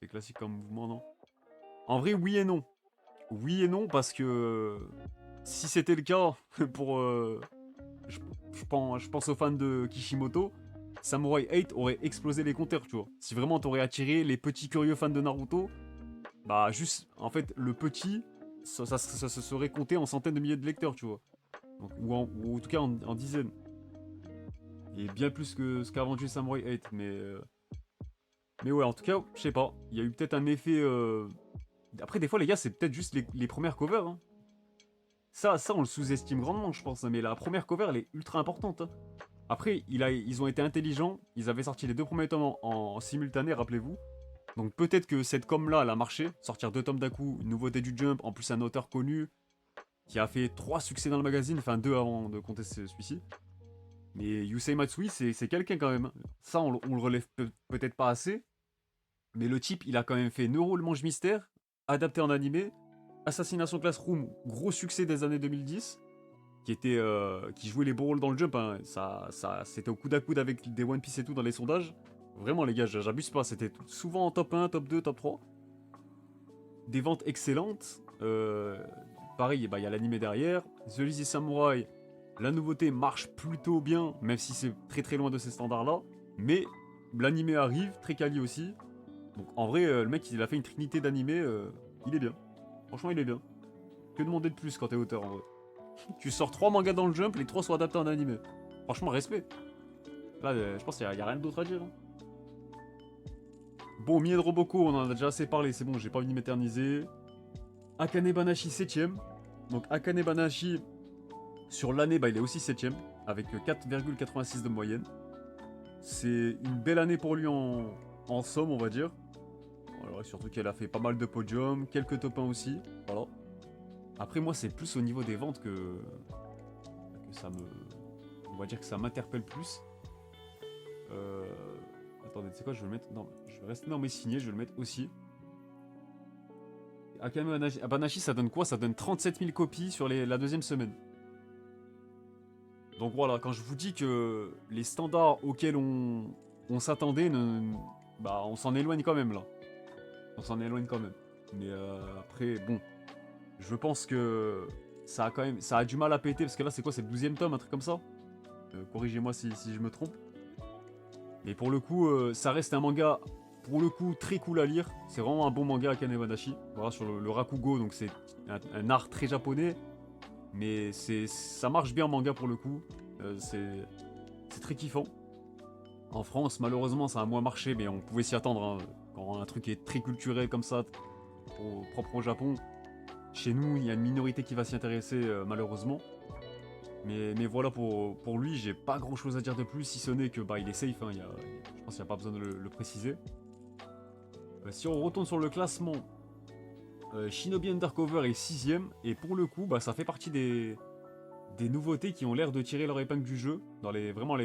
C'est classique comme mouvement, non? En vrai, oui et non. Oui et non, parce que si c'était le cas pour... je, je pense aux fans de Kishimoto, Samurai 8 aurait explosé les compteurs, tu vois. Si vraiment t'aurais attiré les petits curieux fans de Naruto, bah juste, en fait, le petit, ça se serait compté en centaines de milliers de lecteurs, tu vois. Donc, ou en tout cas en dizaines. Et bien plus que ce qu'a vendu Samurai 8, mais ouais, en tout cas, je sais pas. Il y a eu peut-être un effet... Après, des fois, les gars, c'est peut-être juste les premières covers. Hein. Ça, on le sous-estime grandement, je pense. Hein, mais la première cover, elle est ultra importante. Hein. Après, ils ont été intelligents. Ils avaient sorti les deux premiers tomes en simultané, rappelez-vous. Donc peut-être que cette com-là, elle a marché. Sortir deux tomes d'un coup, une nouveauté du Jump, en plus un auteur connu, qui a fait 3 succès dans le magazine, enfin 2 avant de compter celui-ci. Mais Yusei Matsui, c'est quelqu'un quand même. Hein. Ça, on le relève peut-être pas assez. Mais le type, il a quand même fait Neuro le Mange Mystère, adapté en animé, Assassination Classroom, gros succès des années 2010, qui jouait les beaux rôles dans le Jump. Hein. C'était au coude à coude avec des One Piece et tout dans les sondages. Vraiment, les gars, j'abuse pas. C'était souvent en top 1, top 2, top 3. Des ventes excellentes. Pareil, bah, y a l'animé derrière. The Lazy Samurai, la nouveauté marche plutôt bien, même si c'est très très loin de ces standards-là. Mais l'animé arrive, très quali aussi. Donc en vrai, le mec, il a fait une trinité d'animés, il est bien. Franchement, il est bien. Que demander de plus quand t'es auteur, en vrai. Tu sors 3 mangas dans le Jump, les 3 sont adaptés en animé. Franchement, respect. Là, je pense qu'il y a rien d'autre à dire, hein. Bon, Mien Roboko, on en a déjà assez parlé, c'est bon, j'ai pas envie de m'éterniser. Akane Banashi 7ème. Donc Akane Banashi, sur l'année, bah, il est aussi 7ème, avec 4,86 de moyenne. C'est une belle année pour lui en somme, on va dire. Alors, surtout qu'elle a fait pas mal de podiums, quelques top 1 aussi. Voilà. Après, moi, c'est plus au niveau des ventes que ça me. On va dire que ça m'interpelle plus. Euh... Attendez, tu sais quoi, je vais le mettre. Non, je vais rester dans mes signés, je vais le mettre aussi. Akame Banashi, ça donne quoi? Ça donne 37 000 copies sur la deuxième semaine. Donc voilà, quand je vous dis que les standards auxquels on s'attendait, bah, on s'en éloigne quand même là. On s'en éloigne quand même. Mais après, bon, je pense que ça a du mal à péter parce que là, c'est quoi? C'est le 12e tome, un truc comme ça? Corrigez-moi si je me trompe. Mais pour le coup, ça reste un manga, pour le coup, très cool à lire. C'est vraiment un bon manga Akane Banashi. Voilà, sur le Rakugo, donc c'est un art très japonais. Mais ça marche bien en manga pour le coup. C'est très kiffant. En France, malheureusement, ça a moins marché, mais on pouvait s'y attendre, hein. Quand un truc est très culturel comme ça, propre au Japon, chez nous, il y a une minorité qui va s'y intéresser, malheureusement. Mais voilà, pour lui, j'ai pas grand chose à dire de plus, si ce n'est que bah, il est safe, hein, je pense qu'il n'y a pas besoin de le préciser. Si on retourne sur le classement, Shinobi Undercover est 6ème, et pour le coup, bah, ça fait partie des nouveautés qui ont l'air de tirer leur épingle du jeu, dans vraiment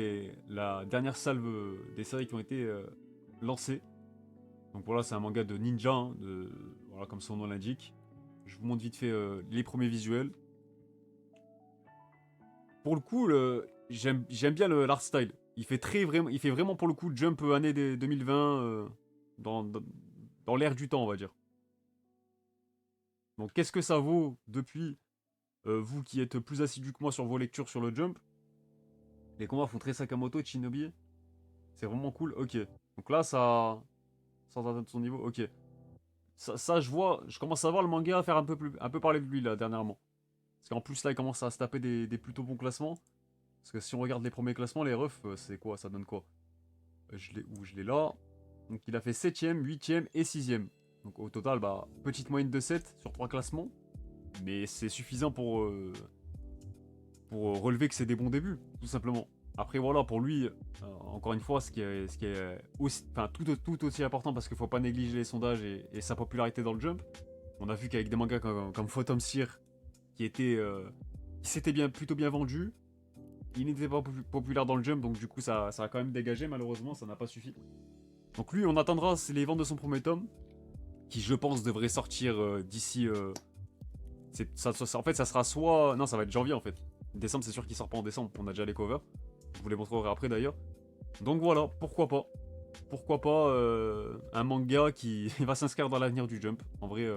la dernière salve des séries qui ont été lancées. Donc voilà, c'est un manga de ninja, hein, voilà, comme son nom l'indique. Je vous montre vite fait les premiers visuels. Pour le coup, j'aime bien l'art style. Il fait vraiment pour le coup Jump année 2020 dans l'air du temps, on va dire. Donc qu'est-ce que ça vaut depuis vous qui êtes plus assidu que moi sur vos lectures sur le Jump? Les combats font très Sakamoto et Shinobi. C'est vraiment cool. Ok. Donc là, ça. Sans atteindre son niveau. Ok. Ça, je commence à voir le manga faire un peu parler de lui là dernièrement. Parce qu'en plus là, il commence à se taper des plutôt bons classements. Parce que si on regarde les premiers classements, les refs, c'est quoi? Ça donne quoi? Je l'ai où? Je l'ai là. Donc il a fait 7ème, 8ème et 6ème. Donc au total, bah, petite moyenne de 7 sur 3 classements. Mais c'est suffisant pour relever que c'est des bons débuts, tout simplement. Après voilà, pour lui, encore une fois, ce qui est aussi, enfin, tout aussi important parce qu'il faut pas négliger les sondages et sa popularité dans le jump. On a vu qu'avec des mangas comme Phantom Seer, qui s'était plutôt bien vendu, il n'était pas populaire dans le jump, donc du coup ça a quand même dégagé, malheureusement, ça n'a pas suffi. Donc lui, on attendra les ventes de son premier tome, qui je pense devrait sortir d'ici... en fait, ça sera soit... Non, ça va être janvier en fait. Décembre, c'est sûr qu'il sort pas en décembre, on a déjà les covers. Je vous les montrerai après d'ailleurs. Donc voilà, pourquoi pas. Pourquoi pas un manga qui va s'inscrire dans l'avenir du Jump. En vrai,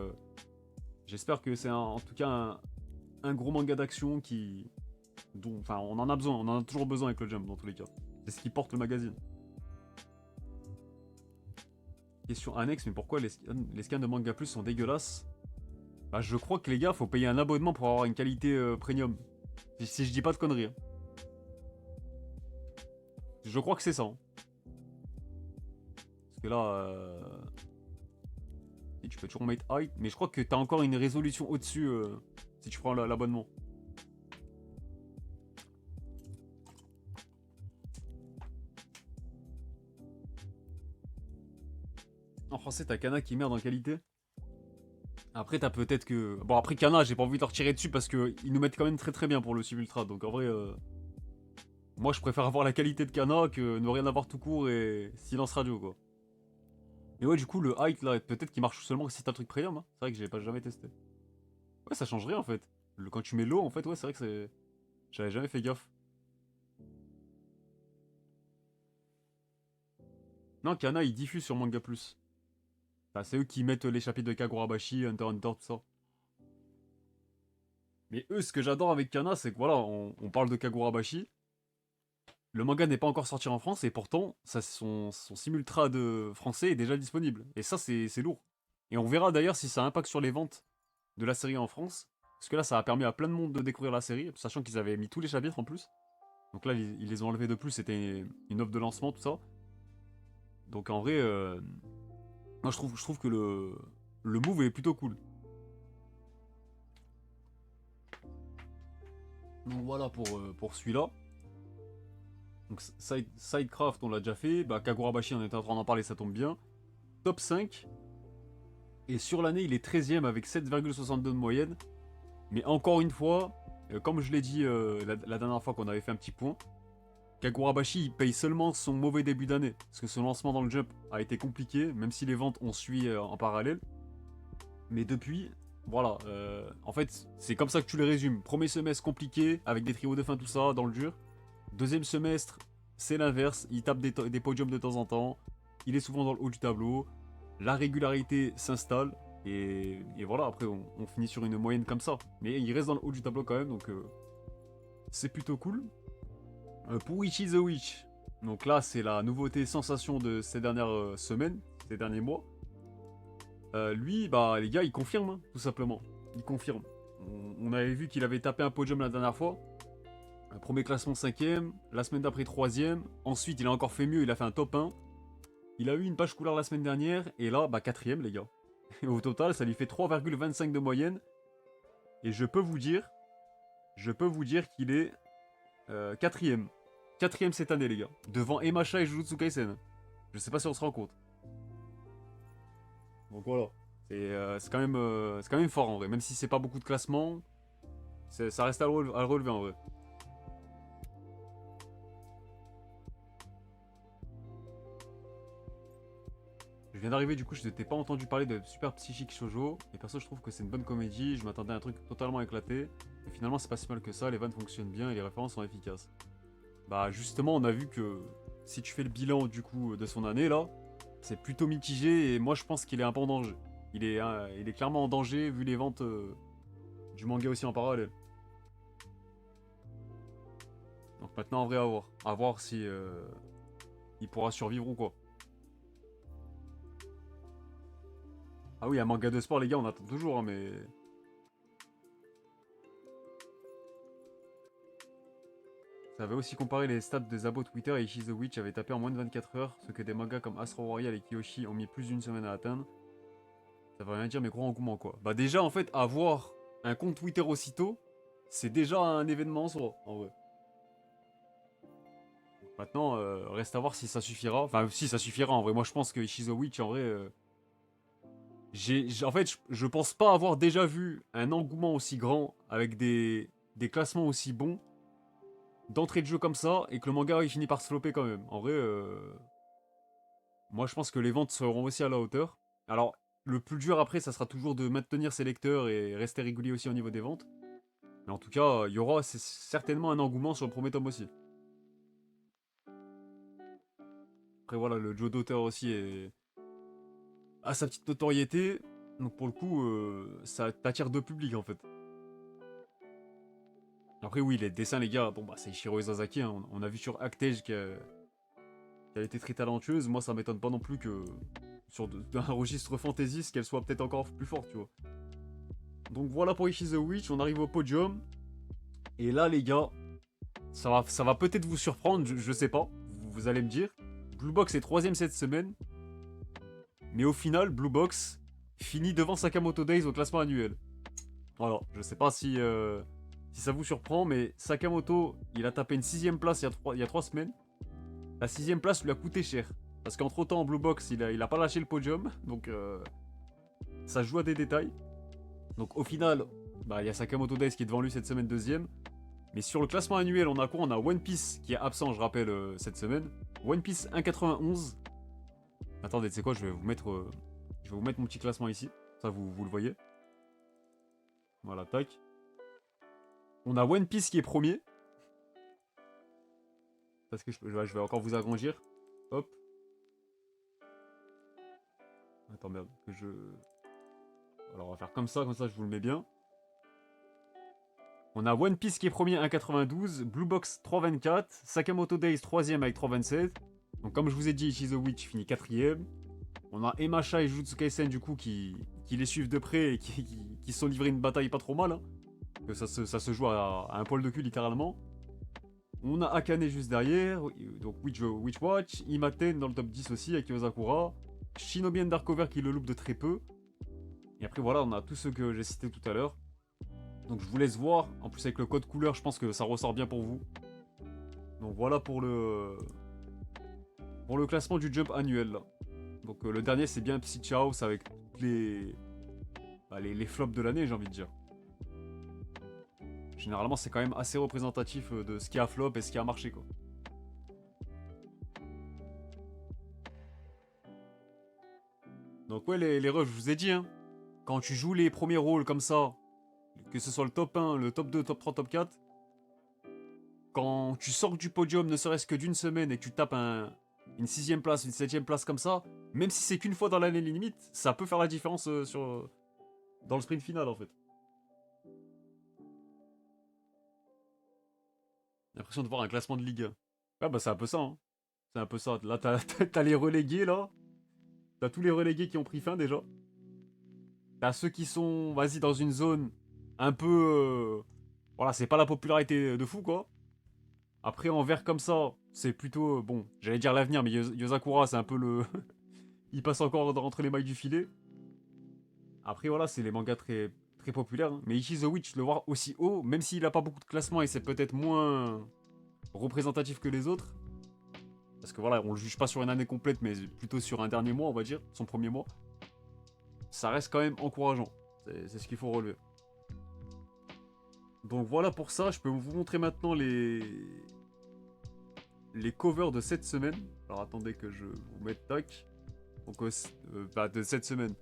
j'espère que c'est en tout cas un gros manga d'action enfin, on en a besoin, on en a toujours besoin avec le Jump dans tous les cas. C'est ce qui porte le magazine. Question annexe, mais pourquoi les scans de Manga Plus sont dégueulasses? Bah, je crois que les gars, faut payer un abonnement pour avoir une qualité premium. Si je dis pas de conneries, hein. Je crois que c'est ça, hein. Parce que là, et tu peux toujours mettre height, mais je crois que t'as encore une résolution au-dessus si tu prends l'abonnement. En français, t'as Kana qui merde en qualité. Après, t'as peut-être que. Bon, après Kana, j'ai pas envie de leur tirer dessus parce qu'ils nous mettent quand même très très bien pour le Sub Ultra. Donc en vrai, moi je préfère avoir la qualité de Kana que ne rien avoir tout court et silence radio quoi. Mais ouais, du coup, le height là, peut-être qu'il marche seulement si t'as le truc premium, hein. C'est vrai que j'ai pas jamais testé. Ouais, ça change rien en fait. Quand tu mets l'eau, en fait, ouais, c'est vrai que c'est. J'avais jamais fait gaffe. Non, Kana il diffuse sur Manga Plus. Enfin, c'est eux qui mettent les chapitres de Kagurabashi, Hunter x Hunter, tout ça. Mais eux, ce que j'adore avec Kana, c'est que voilà, on parle de Kagurabashi. le manga n'est pas encore sorti en France et pourtant, son simultrade français est déjà disponible. Et ça, c'est lourd. Et on verra d'ailleurs si ça impacte sur les ventes de la série en France. Parce que là, ça a permis à plein de monde de découvrir la série, sachant qu'ils avaient mis tous les chapitres en plus. Donc là, ils les ont enlevés de plus, c'était une offre de lancement, tout ça. Donc en vrai, moi je trouve que le move est plutôt cool. Donc voilà pour celui-là. Donc Sidecraft, on l'a déjà fait. Bah, Kagurabashi, on était en train d'en parler, ça tombe bien. Top 5. Et sur l'année, il est 13ème avec 7,62 de moyenne. Mais encore une fois, comme je l'ai dit la dernière fois qu'on avait fait un petit point, Kagurabashi il paye seulement son mauvais début d'année. Parce que son lancement dans le Jump a été compliqué, même si les ventes ont suivi en parallèle. Mais depuis, voilà. En fait, c'est comme ça que tu les résumes. Premier semestre compliqué, avec des trios de fin, tout ça, dans le dur. Deuxième semestre, c'est l'inverse. Il tape des podiums de temps en temps. Il est souvent dans le haut du tableau. La régularité s'installe. Et voilà, après, on finit sur une moyenne comme ça. Mais il reste dans le haut du tableau quand même, donc c'est plutôt cool. Pour Ichi the Witch, donc là, c'est la nouveauté sensation de ces dernières semaines, ces derniers mois. Lui, bah, les gars, il confirme, hein, tout simplement. Il confirme. On avait vu qu'il avait tapé un podium la dernière fois. Premier classement 5ème, la semaine d'après 3ème. Ensuite, il a encore fait mieux, il a fait un top 1. Il a eu une page couleur la semaine dernière, et là, bah 4ème, les gars. Et au total, ça lui fait 3,25 de moyenne. Et je peux vous dire qu'il est 4ème. 4ème cette année, les gars. Devant Emacha et Jujutsu Kaisen. Je sais pas si on se rend compte. Donc voilà. C'est quand même fort en vrai. Même si c'est pas beaucoup de classements, ça reste à le relever en vrai. Je viens d'arriver, du coup, je n'étais pas entendu parler de Super Psychique Shoujo. Et perso, je trouve que c'est une bonne comédie. Je m'attendais à un truc totalement éclaté. Et finalement, c'est pas si mal que ça. Les vannes fonctionnent bien et les références sont efficaces. Bah, justement, on a vu que si tu fais le bilan, du coup, de son année là, c'est plutôt mitigé. Et moi, je pense qu'il est un peu en danger. Il est clairement en danger vu les ventes du manga aussi en parallèle. Donc maintenant, en vrai, à voir. À voir si il pourra survivre ou quoi. Ah oui, un manga de sport, les gars, on attend toujours, hein, mais... Ça avait aussi comparé les stats des abos Twitter et Ishi the Witch avait tapé en moins de 24 heures, ce que des mangas comme Astro Royal et Kiyoshi ont mis plus d'une semaine à atteindre. Ça veut rien dire, mais gros engouement, quoi. Bah déjà, en fait, avoir un compte Twitter aussitôt, c'est déjà un événement en soi, en vrai. Maintenant, reste à voir si ça suffira. Enfin, si, ça suffira, en vrai. Moi, je pense que Ishi the Witch, en vrai... en fait, je pense pas avoir déjà vu un engouement aussi grand, avec des classements aussi bons, d'entrée de jeu comme ça, et que le manga il finit par se flopper quand même. En vrai, moi je pense que les ventes seront aussi à la hauteur. Alors, le plus dur après, ça sera toujours de maintenir ses lecteurs et rester régulier aussi au niveau des ventes. Mais en tout cas, il y aura certainement un engouement sur le premier tome aussi. Après voilà, le Joe d'auteur aussi a sa petite notoriété. Donc pour le coup, ça t'attire deux publics en fait. Après oui, les dessins les gars, bon bah c'est Ishiro Izazaki, hein. On a vu sur Actage qu'elle était très talentueuse. Moi ça m'étonne pas non plus que sur un registre fantaisiste qu'elle soit peut-être encore plus forte, tu vois. Donc voilà pour Ishi the Witch, on arrive au podium. Et là les gars, ça va peut-être vous surprendre, je sais pas, vous allez me dire. Blue Box est 3ème cette semaine, mais au final, Blue Box finit devant Sakamoto Days au classement annuel. Voilà, je sais pas si ça vous surprend, mais Sakamoto, il a tapé une 6ème place il y a 3 semaines. La 6ème place lui a coûté cher. Parce qu'entre temps, Blue Box, il a pas lâché le podium, donc ça joue à des détails. Donc au final, bah, il y a Sakamoto Days qui est devant lui cette semaine 2ème. Mais sur le classement annuel, on a quoi? On a One Piece qui est absent, je rappelle, cette semaine. One Piece 1,91. Attendez, tu sais quoi, je vais vous mettre mon petit classement ici. Ça, vous le voyez. Voilà, tac. On a One Piece qui est premier. Parce que je vais encore vous agrandir. Hop. Attends, merde. Alors, on va faire comme ça je vous le mets bien. On a One Piece qui est premier 1,92, Blue Box 3,24, Sakamoto Days 3ème avec 3,27. Donc comme je vous ai dit, Ichi the Witch finit 4ème. On a Emacha et Jujutsu Kaisen du coup qui les suivent de près et qui se sont livrés une bataille pas trop mal. Hein. Que ça se joue à un poil de cul littéralement. On a Akane juste derrière, donc Witch Watch, Imaten dans le top 10 aussi avec Yozakura, Shinobi Undercover qui le loupe de très peu. Et après voilà, on a tous ceux que j'ai cités tout à l'heure. Donc je vous laisse voir, en plus avec le code couleur, je pense que ça ressort bien pour vous. Donc voilà pour le classement du jump annuel là. Donc le dernier c'est bien Psyche House avec toutes les flops de l'année j'ai envie de dire. Généralement c'est quand même assez représentatif de ce qui a flop et ce qui a marché quoi. Donc ouais les refs, je vous ai dit hein, quand tu joues les premiers rôles comme ça, que ce soit le top 1, le top 2, top 3, top 4, quand tu sors du podium ne serait-ce que d'une semaine et que tu tapes une 6ème place, une 7ème place comme ça, même si c'est qu'une fois dans l'année limite, ça peut faire la différence dans le sprint final en fait. J'ai l'impression de voir un classement de Ligue 1. Ouais bah c'est un peu ça, hein. C'est un peu ça. Là t'as les relégués là. T'as tous les relégués qui ont pris fin déjà. T'as ceux qui sont, vas-y, dans une zone un peu... voilà, c'est pas la popularité de fou quoi. Après en vert comme ça, c'est plutôt... bon, j'allais dire l'avenir, mais Yozakura c'est un peu le... il passe encore entre les mailles du filet. Après voilà, c'est les mangas très, très populaires. Hein. Mais Ichi the Witch, le voir aussi haut, même s'il a pas beaucoup de classement et c'est peut-être moins représentatif que les autres. Parce que voilà, on le juge pas sur une année complète, mais plutôt sur un dernier mois, on va dire, son premier mois. Ça reste quand même encourageant. C'est ce qu'il faut relever. Donc voilà pour ça, je peux vous montrer maintenant les covers de cette semaine. Alors attendez que je vous mette tac. Donc de cette semaine.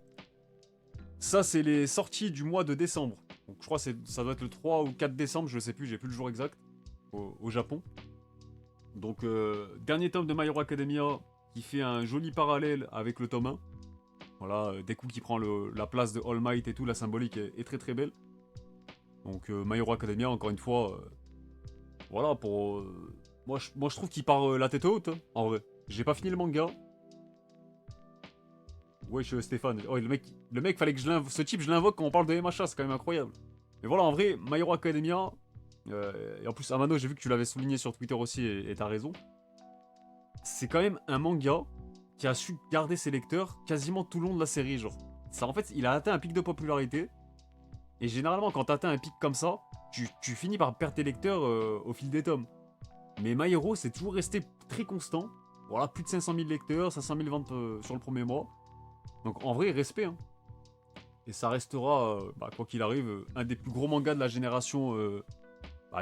Ça c'est les sorties du mois de décembre. Donc je crois que ça doit être le 3 ou 4 décembre, je sais plus, j'ai plus le jour exact. Au Japon. Donc dernier tome de My Hero Academia qui fait un joli parallèle avec le tome 1. Voilà, Deku qui prend la place de All Might et tout, la symbolique est très très belle. Donc My Hero Academia, encore une fois, voilà, pour... moi je trouve qu'il part la tête haute, hein, en vrai. J'ai pas fini le manga. Wesh Stéphane, oh, le mec fallait que ce type je l'invoque quand on parle de MHA, c'est quand même incroyable. Mais voilà, en vrai, My Hero Academia, et en plus Amano, j'ai vu que tu l'avais souligné sur Twitter aussi, et t'as raison. C'est quand même un manga qui a su garder ses lecteurs quasiment tout le long de la série, genre. Ça, en fait, il a atteint un pic de popularité. Et généralement, quand t'atteins un pic comme ça, tu finis par perdre tes lecteurs au fil des tomes. Mais My Hero, c'est toujours resté très constant. Voilà, plus de 500 000 lecteurs, 500 000 ventes sur le premier mois. Donc en vrai, respect. Hein. Et ça restera, quoi qu'il arrive, un des plus gros mangas de la génération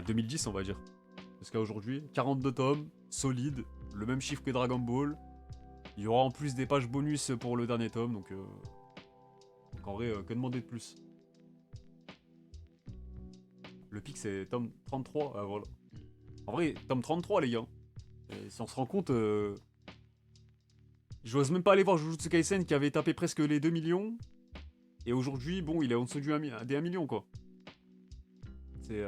2010, on va dire. Jusqu'à aujourd'hui, 42 tomes, solide, le même chiffre que Dragon Ball. Il y aura en plus des pages bonus pour le dernier tome, donc en vrai, que demander de plus. Le pic c'est tome 33, voilà. En vrai, tome 33 les gars. Et si on se rend compte, j'ose même pas aller voir Jujutsu Kaisen qui avait tapé presque les 2 millions. Et aujourd'hui, bon, il est en dessous des 1 million quoi. C'est...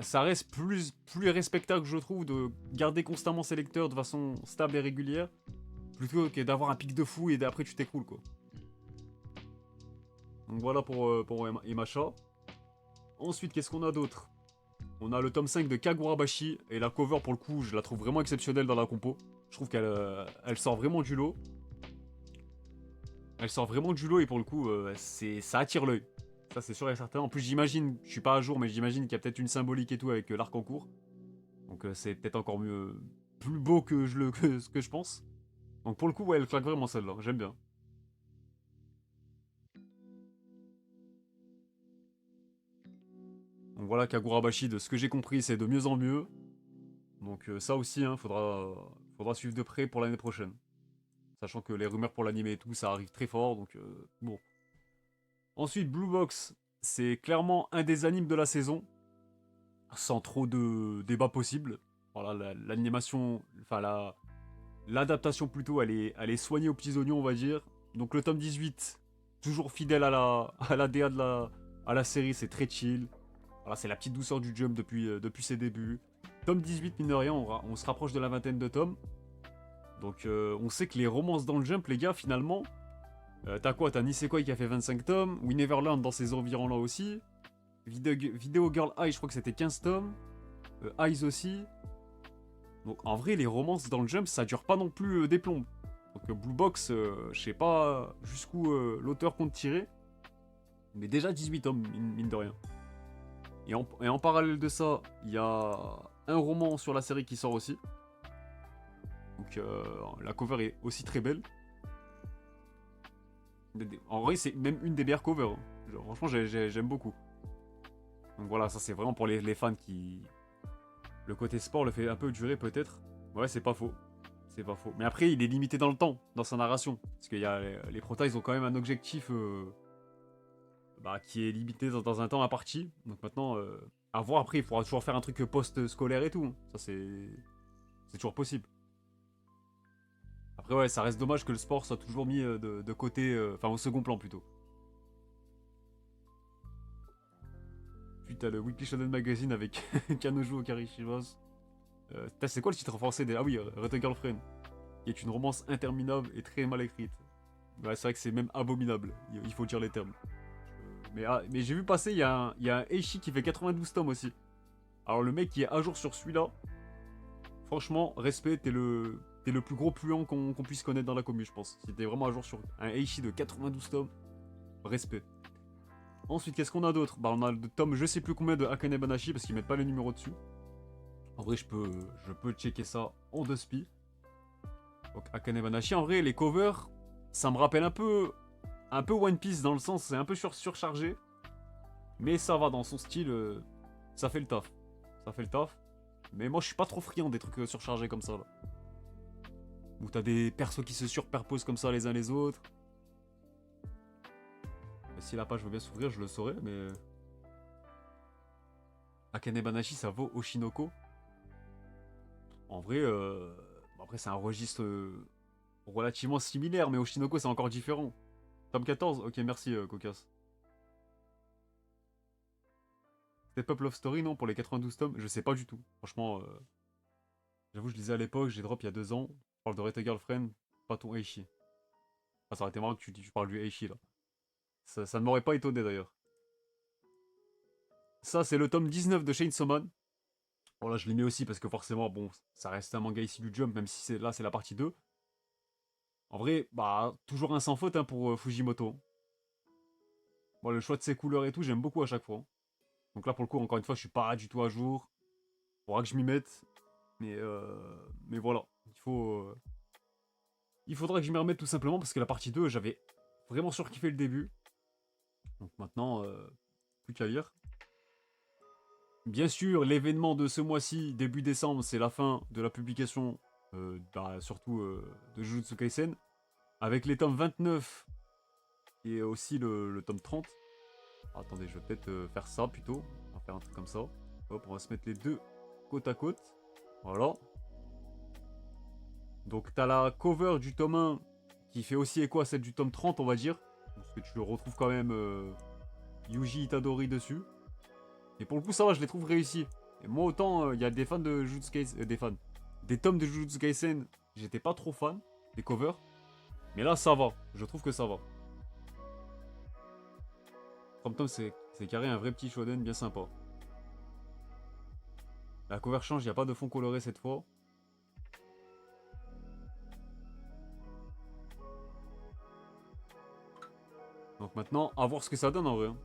Ça reste plus respectable, je trouve, de garder constamment ses lecteurs de façon stable et régulière, plutôt que d'avoir un pic de fou et après tu t'écroules, quoi. Donc voilà pour Emacha. Ensuite, qu'est-ce qu'on a d'autre? On a le tome 5 de Kagurabashi, et la cover, pour le coup, je la trouve vraiment exceptionnelle dans la compo. Je trouve qu'elle sort vraiment du lot. Elle sort vraiment du lot, et pour le coup, ça attire l'œil. Ça c'est sûr et certain. En plus j'imagine, je suis pas à jour, mais j'imagine qu'il y a peut-être une symbolique et tout avec l'arc en cours. Donc c'est peut-être encore mieux, plus beau que ce que je pense. Donc pour le coup, ouais, elle claque vraiment celle-là, j'aime bien. Donc voilà, Kagurabashi, de ce que j'ai compris, c'est de mieux en mieux. Donc ça aussi, hein, faudra suivre de près pour l'année prochaine. Sachant que les rumeurs pour l'anime et tout, ça arrive très fort, donc bon. Ensuite, Blue Box, c'est clairement un des animes de la saison. Sans trop de débat possible. Voilà, l'animation, enfin l'adaptation plutôt, elle est soignée aux petits oignons, on va dire. Donc le tome 18, toujours fidèle à la DA à la série, c'est très chill. Voilà, c'est la petite douceur du Jump depuis ses débuts. Tome 18, mine de rien, on se rapproche de la vingtaine de tomes. Donc on sait que les romances dans le Jump, les gars, finalement, t'as quoi? T'as Nisekoi qui a fait 25 tomes, We Neverland dans ces environs-là aussi, Video Girl Eye, je crois que c'était 15 tomes, Eyes aussi. Donc en vrai, les romances dans le Jump, ça dure pas non plus des plombes. Donc Blue Box, je sais pas jusqu'où l'auteur compte tirer, mais déjà 18 tomes, mine de rien. Et en parallèle de ça, il y a un roman sur la série qui sort aussi. Donc la cover est aussi très belle. En vrai, c'est même une des meilleures covers. Hein. Genre, franchement, j'aime beaucoup. Donc voilà, ça c'est vraiment pour les fans qui... Le côté sport le fait un peu durer peut-être. Ouais, c'est pas faux. C'est pas faux. Mais après, il est limité dans le temps, dans sa narration. Parce qu'il y a les protas, ils ont quand même un objectif qui est limité dans un temps imparti. Donc maintenant, à voir après, il faudra toujours faire un truc post-scolaire et tout. Hein. Ça, c'est toujours possible. Après, ouais, ça reste dommage que le sport soit toujours mis de côté, enfin au second plan plutôt. Puis t'as le Weekly Shonen Magazine avec Kanojo Okarishimas. C'est quoi le titre en français Ah oui, Red Girlfriend. Qui est une romance interminable et très mal écrite. Ouais, c'est vrai que c'est même abominable, il faut dire les termes. Mais j'ai vu passer, il y a un Eishi qui fait 92 tomes aussi. Alors le mec qui est à jour sur celui-là, franchement, respect, t'es le plus gros puant qu'on puisse connaître dans la commune, je pense. Si t'es vraiment à jour sur un Eishi de 92 tomes, respect. Ensuite, qu'est-ce qu'on a d'autre? Bah, on a le tome je sais plus combien de Akane Banashi parce qu'ils mettent pas le numéro dessus. En vrai, je peux checker ça en deux spi. Donc, Akane Banashi, en vrai, les covers, ça me rappelle un peu One Piece dans le sens, c'est un peu surchargé. Mais ça va, dans son style, ça fait le taf. Ça fait le taf. Mais moi, je suis pas trop friand des trucs surchargés comme ça, là. Où t'as des persos qui se superposent comme ça les uns les autres. Si la page veut bien s'ouvrir, je le saurais, mais... Akane Banashi, ça vaut Oshinoko. En vrai, après c'est un registre relativement similaire, mais Oshinoko c'est encore différent. Tome 14, ok merci Cocasse. Step Up Love Story, non, pour les 92 tomes, je sais pas du tout. Franchement, j'avoue, je lisais à l'époque, j'ai drop il y a 2 ans. Je parle de Rete Girlfriend, pas ton Eishi. Ah, ça aurait été marrant que tu parles du Eishi là. Ça ne m'aurait pas étonné d'ailleurs. Ça, c'est le tome 19 de Chainsaw Man. Bon, là, je l'ai mis aussi parce que forcément, bon, ça reste un manga ici du Jump, même si là, c'est la partie 2. En vrai, bah, toujours un sans faute hein, pour Fujimoto. Bon, le choix de ses couleurs et tout, j'aime beaucoup à chaque fois. Donc là, pour le coup, encore une fois, je suis pas du tout à jour. Faudra que je m'y mette. Mais voilà, il faudra que je m'y remette tout simplement parce que la partie 2, j'avais vraiment surkiffé le début. Donc maintenant, plus qu'à lire. Bien sûr, l'événement de ce mois-ci, début décembre, c'est la fin de la publication, surtout de Jujutsu Kaisen, avec les tomes 29 et aussi le tome 30. Alors, attendez, je vais peut-être faire ça plutôt. On va faire un truc comme ça. Hop, on va se mettre les deux côte à côte. Voilà. Donc t'as la cover du tome 1 qui fait aussi écho à celle du tome 30, on va dire. Parce que tu retrouves quand même Yuji Itadori dessus. Et pour le coup, ça va, je les trouve réussis. Et moi, autant, il y a des fans de Jujutsu Kaisen... des fans. Des tomes de Jujutsu Kaisen, j'étais pas trop fan des covers. Mais là, ça va. Je trouve que ça va. Comme tome, c'est carré, un vrai petit shonen bien sympa. La cover change, il n'y a pas de fond coloré cette fois. Donc maintenant, à voir ce que ça donne en vrai. Hein.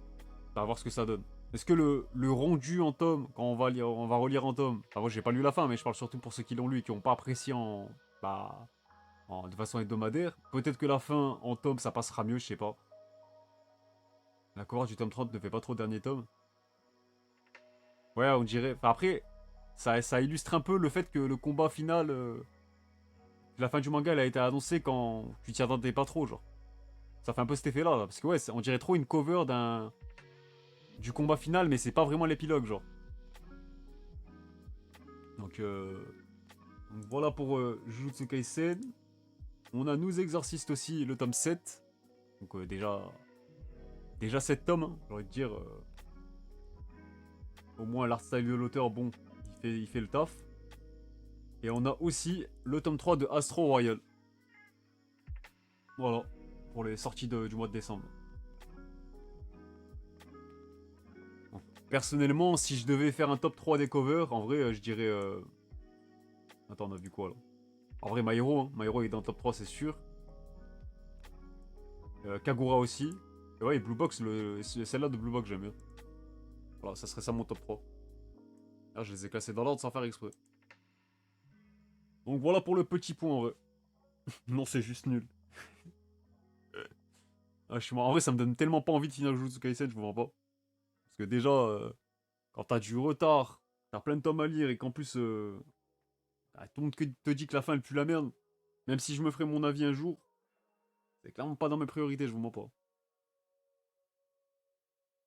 À voir ce que ça donne. Est-ce que le rendu en tome, quand on va relire en tome, enfin moi j'ai pas lu la fin, mais je parle surtout pour ceux qui l'ont lu et qui n'ont pas apprécié de façon hebdomadaire, peut-être que la fin en tome ça passera mieux, je sais pas. La cover du tome 30 ne fait pas trop dernier tome. Ouais, on dirait. Enfin après, ça illustre un peu le fait que le combat final, la fin du manga, elle a été annoncée quand tu t'y attendais pas trop, genre. Ça fait un peu cet effet-là, là, parce que ouais, on dirait trop une cover du combat final, mais c'est pas vraiment l'épilogue, genre. Donc, voilà pour Jujutsu Kaisen. On a Nous Exorcistes aussi, le tome 7. Donc déjà, Déjà 7 tomes, hein, j'ai envie de dire. Au moins l'art style de l'auteur, bon, il fait le taf. Et on a aussi le tome 3 de Astro Royal. Voilà, pour les sorties du mois de décembre. Donc, personnellement, si je devais faire un top 3 des covers, en vrai, je dirais... Attends, on a vu quoi là? En vrai, My Hero, hein. My Hero est dans le top 3, c'est sûr. Kagura aussi. Et ouais, et Blue Box, celle-là de Blue Box, j'aime bien. Voilà, ça serait ça mon top 3. Là, je les ai classés dans l'ordre sans faire exprès. Donc voilà pour le petit point en vrai. Non, c'est juste nul. Ah, je suis mort. En vrai, ça me donne tellement pas envie de finir Jujutsu Kaisen, je comprends pas. Parce que déjà, quand t'as du retard, t'as plein de tomes à lire et qu'en plus, tout le monde te dit que la fin elle pue la merde, même si je me ferai mon avis un jour, c'est clairement pas dans mes priorités, je vous mens pas.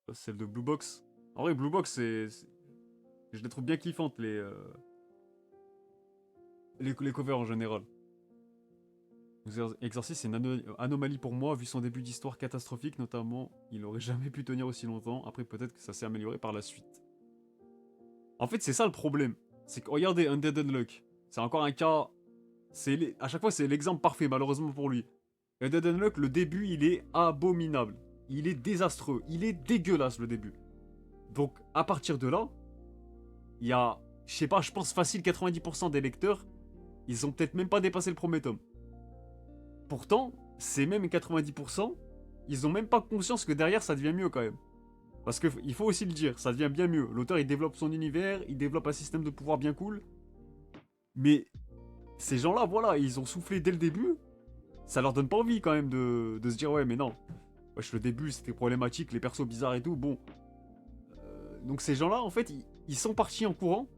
Ça, c'est celle de Blue Box. En vrai, Blue Box, je les trouve bien kiffantes, les covers en général. Exorcist, c'est une anomalie pour moi, vu son début d'histoire catastrophique, notamment. Il aurait jamais pu tenir aussi longtemps. Après, peut-être que ça s'est amélioré par la suite. En fait, c'est ça le problème. C'est que regardez Undead Unluck. C'est encore un cas. À chaque fois, c'est l'exemple parfait, malheureusement pour lui. Undead Unluck, le début, il est abominable. Il est désastreux. Il est dégueulasse, le début. Donc, à partir de là, il y a, je sais pas, je pense facile 90% des lecteurs, ils ont peut-être même pas dépassé le premier tome. Pourtant, ces mêmes 90%, ils ont même pas conscience que derrière, ça devient mieux quand même. Parce qu'il faut aussi le dire, ça devient bien mieux. L'auteur, il développe son univers, il développe un système de pouvoir bien cool. Mais ces gens-là, voilà, ils ont soufflé dès le début. Ça leur donne pas envie quand même de se dire, ouais, mais non. Wesh, le début, c'était problématique, les persos bizarres et tout, bon. Donc ces gens-là, en fait, ils sont partis en courant,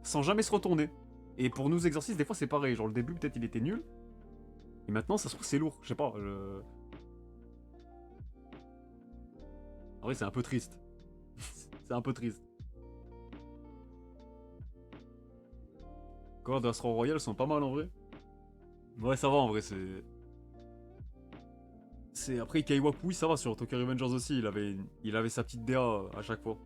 sans jamais se retourner. Et pour nous exercices, des fois, c'est pareil. Genre, le début, peut-être, il était nul. Et maintenant, ça se trouve, c'est lourd. Je sais pas. En vrai, c'est un peu triste. C'est un peu triste. Quoi, d'Astro Royal sont pas mal en vrai. Ouais, ça va en vrai, c'est. Après, Kaiwaku, oui, ça va sur Tokyo Revengers aussi. Il avait sa petite DA à chaque fois.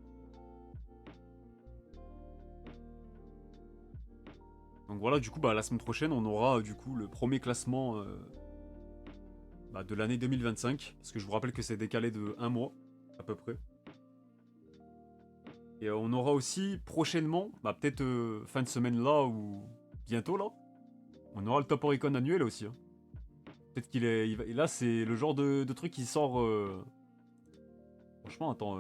Donc voilà, du coup, bah, la semaine prochaine, on aura du coup le premier classement de l'année 2025. Parce que je vous rappelle que c'est décalé de un mois, à peu près. Et on aura aussi prochainement, peut-être fin de semaine là ou bientôt là, on aura le Top Oricon annuel aussi, hein. Peut-être qu'il est. Là, c'est le genre de truc qui sort. Franchement, attends.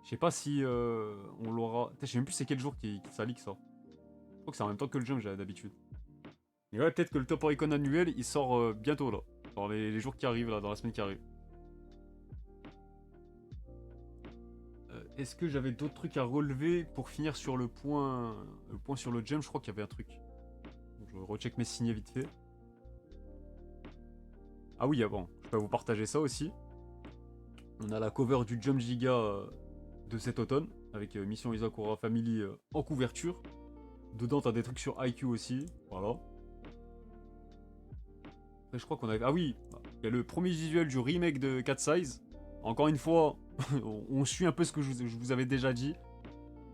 Je sais pas si on l'aura. Je sais même plus c'est quel jour qui ça leak ça. Je crois que c'est en même temps que le jump, j'ai d'habitude. Et ouais, peut-être que le Top Oricon annuel, il sort bientôt là. Dans les jours qui arrivent là, dans la semaine qui arrive. Est-ce que j'avais d'autres trucs à relever pour finir sur le point sur le jump? Je crois qu'il y avait un truc. Donc, je recheck mes signets vite fait. Ah oui, bon, je peux vous partager ça aussi. On a la cover du Jump Giga de cet automne, avec Mission Isakura Family en couverture. Dedans, t'as des trucs sur IQ aussi, voilà. Après, je crois qu'on avait... Ah oui, il y a le premier visuel du remake de Cat Size. Encore une fois, on suit un peu ce que je vous avais déjà dit.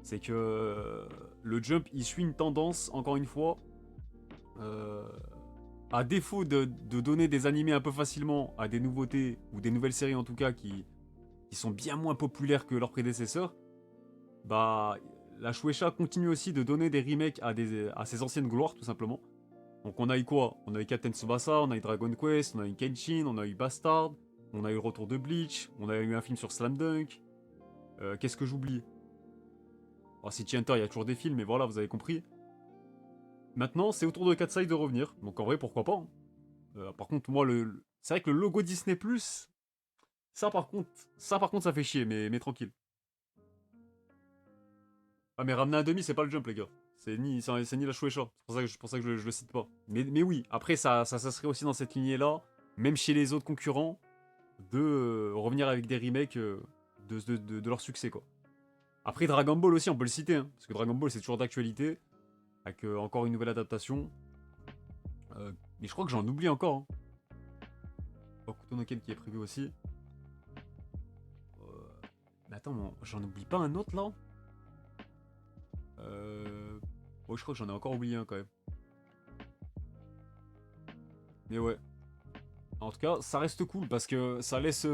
C'est que le Jump, il suit une tendance, encore une fois. À défaut de donner des animés un peu facilement à des nouveautés, ou des nouvelles séries en tout cas, qui sont bien moins populaires que leurs prédécesseurs, bah la Shueisha continue aussi de donner des remakes à ses anciennes gloires tout simplement. Donc on a eu quoi? On a eu Captain Tsubasa, on a eu Dragon Quest, on a eu Kenshin, on a eu Bastard, on a eu le retour de Bleach, on a eu un film sur Slam Dunk. Qu'est-ce que j'oublie? Alors City Hunter, il y a toujours des films, mais voilà, vous avez compris. Maintenant, c'est au tour de Katsai de revenir. Donc en vrai, pourquoi pas, hein. Par contre, moi, c'est vrai que le logo Disney+, ça par contre, ça fait chier, mais tranquille. Ah, mais ramener un demi, c'est pas le jump, les gars. C'est ni la Shueisha. C'est pour ça que je le cite pas. Mais oui, après, ça serait aussi dans cette lignée-là, même chez les autres concurrents, de revenir avec des remakes de leur succès, quoi. Après, Dragon Ball aussi, on peut le citer, hein, parce que Dragon Ball, c'est toujours d'actualité, avec encore une nouvelle adaptation. Mais je crois que j'en oublie encore, hein. Hokuto no Ken qui est prévu aussi. Attends, j'en oublie pas un autre là? Bon, je crois que j'en ai encore oublié un quand même. Mais ouais. En tout cas, ça reste cool parce que ça laisse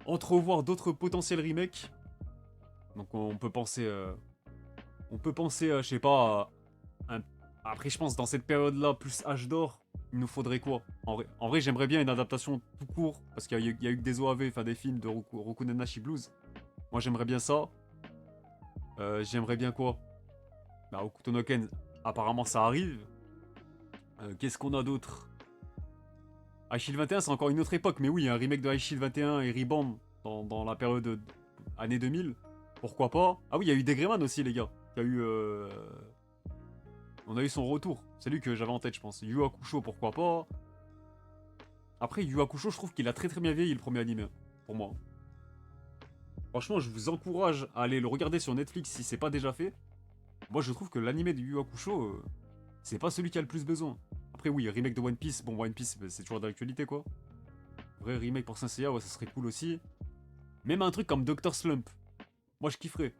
entrevoir d'autres potentiels remakes. Donc on peut penser, je sais pas, après je pense dans cette période-là, plus âge d'or, il nous faudrait quoi? En vrai, j'aimerais bien une adaptation tout court parce qu'il y a eu que des OAV, enfin des films de Roku Nenashi Blues. Moi j'aimerais bien ça. J'aimerais bien quoi? Bah Hokuto no Ken, apparemment ça arrive. Qu'est-ce qu'on a d'autre? High Shield 21 c'est encore une autre époque, mais oui, un remake de High Shield 21 et Reborn dans la période années 2000. Pourquoi pas? Ah oui, il y a eu Degreman aussi les gars. Il y a eu... On a eu son retour. C'est lui que j'avais en tête je pense. Yu Hakusho pourquoi pas? Après Yu Hakusho je trouve qu'il a très très bien vieilli le premier anime. Pour moi. Franchement je vous encourage à aller le regarder sur Netflix si c'est pas déjà fait. Moi je trouve que l'anime de Yu Hakusho, c'est pas celui qui a le plus besoin. Après oui, remake de One Piece, bon One Piece c'est toujours d'actualité quoi. Vrai remake pour Saint Seiya, ouais ça serait cool aussi. Même un truc comme Dr Slump. Moi je kifferais.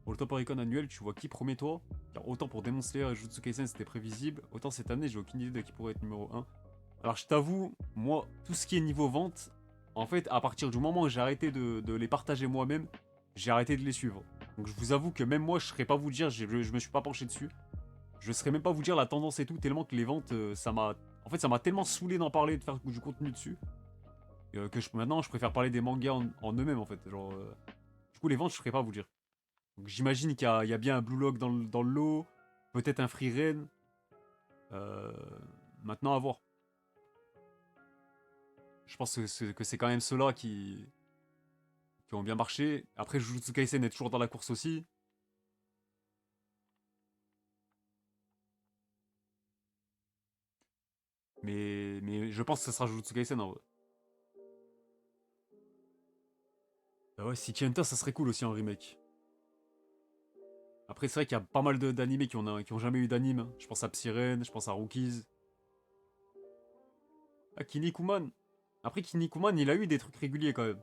Pour le top Oricon annuel, tu vois qui promet toi? Car autant pour Demon Slayer et Jujutsu Kaisen c'était prévisible, autant cette année j'ai aucune idée de qui pourrait être numéro 1. Alors je t'avoue, moi, tout ce qui est niveau vente, en fait, à partir du moment où j'ai arrêté de les partager moi-même, j'ai arrêté de les suivre. Donc je vous avoue que même moi, je ne saurais pas vous dire, je me suis pas penché dessus. Je ne saurais même pas vous dire la tendance et tout, tellement que les ventes, ça m'a... En fait, ça m'a tellement saoulé d'en parler, de faire du contenu dessus, que maintenant, je préfère parler des mangas en eux-mêmes, en fait. Genre, du coup, les ventes, je ne saurais pas vous dire. Donc j'imagine qu'il y a bien un Blue Lock dans le lot, peut-être un Free Ren. Euh, Maintenant, à voir. Je pense que c'est quand même ceux-là qui ont bien marché. Après, Jujutsu Kaisen est toujours dans la course aussi. Mais je pense que ce sera Jujutsu Kaisen en vrai. Bah ouais, City Hunter, ça serait cool aussi en remake. Après, c'est vrai qu'il y a pas mal d'animés qui ont jamais eu d'anime. Je pense à Psyren, je pense à Rookies. Ah, Kinnikuman. Après, Kinnikuman, il a eu des trucs réguliers quand même.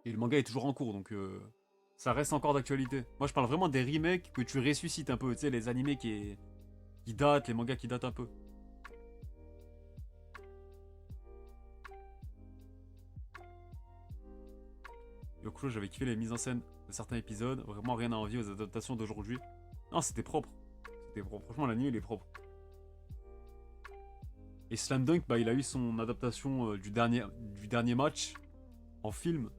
Et le manga est toujours en cours, donc ça reste encore d'actualité. Moi, je parle vraiment des remakes que tu ressuscites un peu. Tu sais, les animés qui datent, les mangas qui datent un peu. Yokuro, j'avais kiffé les mises en scène de certains épisodes. Vraiment rien à envier aux adaptations d'aujourd'hui. Non, c'était propre. C'était propre. Franchement, l'anime, il est propre. Et Slam Dunk, bah, il a eu son adaptation du dernier match en film.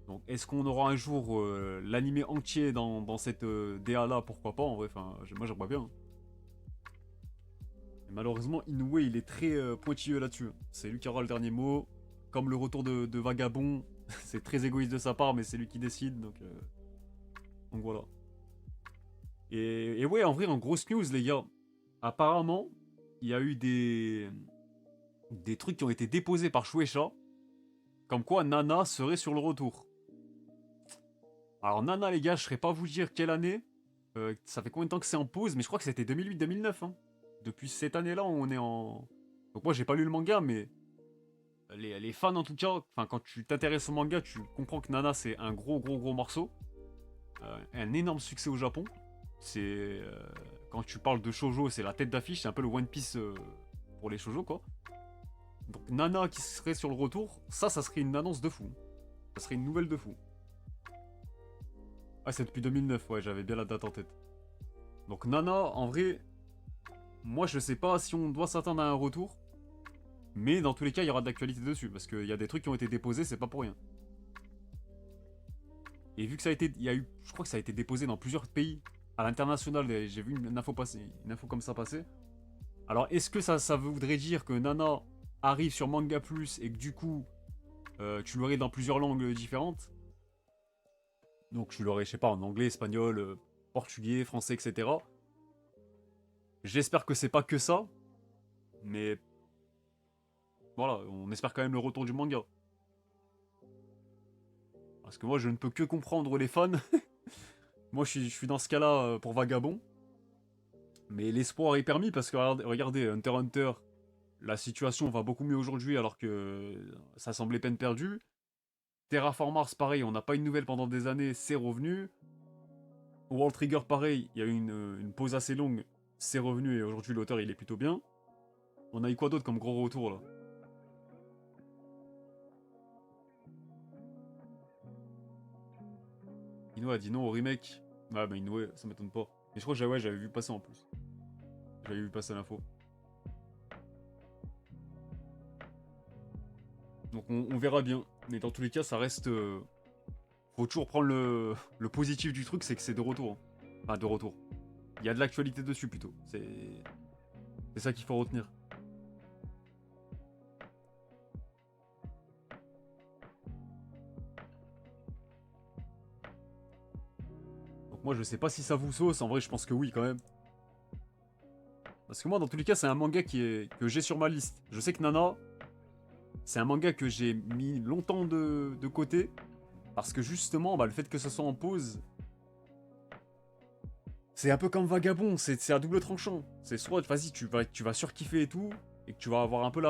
Donc, est-ce qu'on aura un jour l'animé entier dans cette DA là? Pourquoi pas en vrai. Enfin, moi, j'aimerais bien. Et malheureusement, Inoue, il est très pointilleux là-dessus. C'est lui qui aura le dernier mot. Comme le retour de Vagabond. C'est très égoïste de sa part, mais c'est lui qui décide. Donc voilà. Et ouais, en vrai, en grosse news, les gars. Apparemment, il y a eu des trucs qui ont été déposés par Shueisha. Comme quoi Nana serait sur le retour. Alors Nana, les gars, je ne saurais pas vous dire quelle année. Ça fait combien de temps que c'est en pause, mais je crois que c'était 2008-2009. Hein. Depuis cette année-là, on est en... Donc moi, j'ai pas lu le manga, mais les fans en tout cas, enfin quand tu t'intéresses au manga, tu comprends que Nana c'est un gros morceau. Un énorme succès au Japon. C'est... quand tu parles de shoujo, c'est la tête d'affiche, c'est un peu le One Piece pour les shoujo quoi. Donc Nana qui serait sur le retour, ça serait une annonce de fou. Ça serait une nouvelle de fou. Ah, c'est depuis 2009, ouais, j'avais bien la date en tête. Donc Nana, en vrai, moi je sais pas si on doit s'attendre à un retour, mais dans tous les cas, il y aura de l'actualité dessus, parce qu'il y a des trucs qui ont été déposés, c'est pas pour rien. Et vu que ça a été, il y a eu, je crois que ça a été déposé dans plusieurs pays, à l'international, j'ai vu une info passer, une info comme ça passer. Alors est-ce que ça voudrait dire que Nana arrive sur Manga Plus et que du coup, tu l'aurais dans plusieurs langues différentes? Donc tu l'aurais, je sais pas, en anglais, espagnol, portugais, français, etc. J'espère que c'est pas que ça, mais voilà, on espère quand même le retour du manga. Parce que moi, je ne peux que comprendre les fans. Moi, je suis dans ce cas-là pour Vagabond. Mais l'espoir est permis parce que regardez, Hunter x Hunter, la situation va beaucoup mieux aujourd'hui alors que ça semblait peine perdue. Terraform Mars, pareil, on n'a pas une nouvelle pendant des années, c'est revenu. World Trigger, pareil, il y a eu une pause assez longue, c'est revenu et aujourd'hui l'auteur il est plutôt bien. On a eu quoi d'autre comme gros retour là? Inoue a dit non au remake. Ouais, bah Inoue, ça m'étonne pas. Mais je crois que j'avais vu passer en plus. J'avais vu passer l'info. Donc on verra bien. Mais dans tous les cas, ça reste. Faut toujours prendre le positif du truc, c'est que c'est de retour. Hein. Enfin, de retour. Il y a de l'actualité dessus plutôt. C'est ça qu'il faut retenir. Donc moi, je sais pas si ça vous sauce. En vrai, je pense que oui quand même. Parce que moi, dans tous les cas, c'est un manga que j'ai sur ma liste. Je sais que Nana, c'est un manga que j'ai mis longtemps de côté. Parce que justement, bah, le fait que ce soit en pause, c'est un peu comme Vagabond, c'est à double tranchant. C'est soit, vas-y, tu vas surkiffer et tout, et que tu vas avoir un peu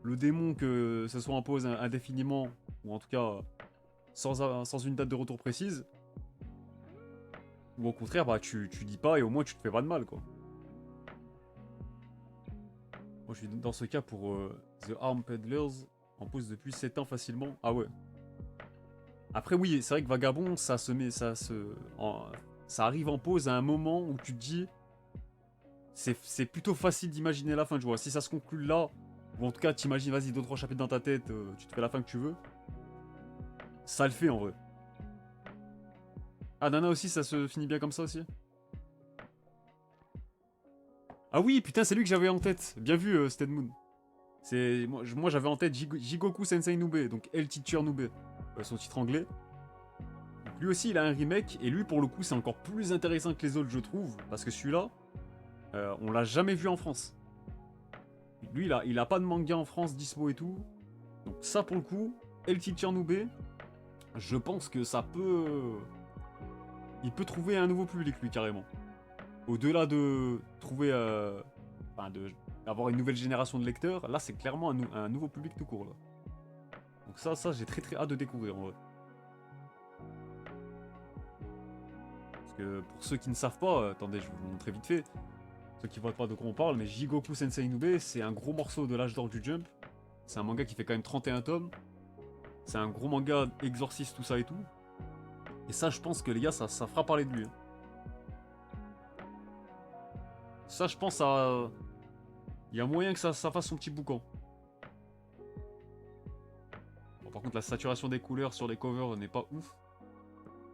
le démon que ce soit en pause indéfiniment, ou en tout cas sans une date de retour précise. Ou au contraire, bah tu dis pas et au moins tu te fais pas de mal, quoi. Moi je suis dans ce cas pour The Arm Peddlers, en pause depuis 7 ans facilement. Ah ouais. Après oui, c'est vrai que Vagabond, ça arrive en pause à un moment où tu te dis, c'est plutôt facile d'imaginer la fin, tu vois. Si ça se conclut là, ou en tout cas, t'imagines, vas-y, 2-3 chapitres dans ta tête, tu te fais la fin que tu veux, ça le fait en vrai. Ah, Nana aussi, ça se finit bien comme ça aussi? Ah oui, putain, c'est lui que j'avais en tête. Bien vu, Stead Moon. Moi j'avais en tête Jigoku Sensei Nube, donc El Teacher Nube, son titre anglais. Donc, lui aussi, il a un remake, et lui, pour le coup, c'est encore plus intéressant que les autres, je trouve, parce que celui-là, on l'a jamais vu en France. Lui, il a pas de manga en France dispo et tout. Donc ça, pour le coup, El Teacher Nube, je pense que ça peut... Il peut trouver un nouveau public, lui, carrément. Au-delà de trouver... Enfin, d'avoir une nouvelle génération de lecteurs, là, c'est clairement un nouveau public tout court, là. Donc ça j'ai très très hâte de découvrir, en vrai. Parce que pour ceux qui ne savent pas, attendez, je vais vous montrer vite fait. Ceux qui voient pas de quoi on parle, mais Jigoku Sensei Nube, c'est un gros morceau de l'âge d'or du Jump. C'est un manga qui fait quand même 31 tomes. C'est un gros manga exorciste, tout ça et tout. Et ça, je pense que les gars, ça fera parler de lui. Hein. Ça, je pense, il y a moyen que ça fasse son petit boucan. Bon, par contre, la saturation des couleurs sur les covers n'est pas ouf.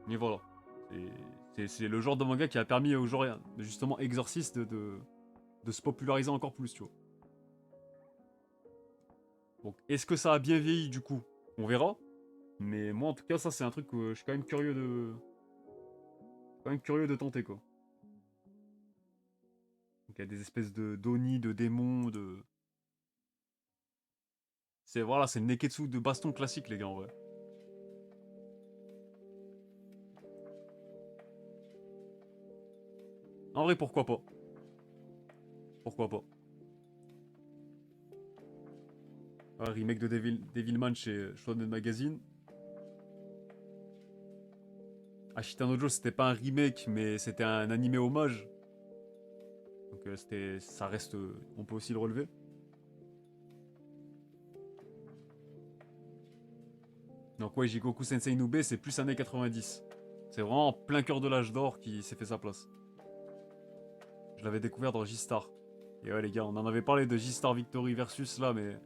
Mais voilà. C'est le genre de manga qui a permis au genre, justement, Exorcist de se populariser encore plus, tu vois. Donc, est-ce que ça a bien vieilli, du coup? On verra. Mais moi, en tout cas, ça, c'est un truc que je suis quand même curieux de... Quand même curieux de tenter, quoi. Donc, il y a des espèces d'oni, de démons, de... Voilà, c'est le Neketsu de baston classique, les gars, en vrai. En vrai, pourquoi pas? Pourquoi pas? Ah, remake de Devilman chez Shonen Magazine. Ashita no Joe, c'était pas un remake, mais c'était un animé hommage. Donc ça reste, on peut aussi le relever. Donc ouais, Jigoku Sensei Nube, c'est plus années 90. C'est vraiment en plein cœur de l'âge d'or qui s'est fait sa place. Je l'avais découvert dans J-Star. Et ouais les gars, on en avait parlé de J-Star Victory versus là, mais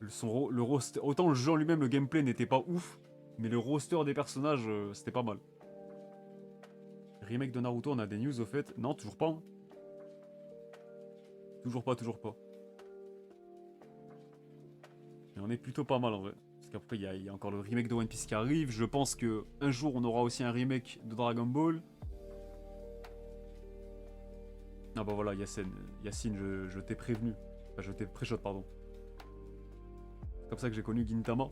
le roster, autant le jeu en lui-même, le gameplay n'était pas ouf, mais le roster des personnages, c'était pas mal. Remake de Naruto, on a des news au fait. Non, toujours pas. Hein. Toujours pas, toujours pas. Mais on est plutôt pas mal en vrai. Parce qu'après, il y a encore le remake de One Piece qui arrive. Je pense que un jour, on aura aussi un remake de Dragon Ball. Ah bah voilà, Yacine, je t'ai prévenu. Enfin, je t'ai pré-shot, pardon. C'est comme ça que j'ai connu Gintama.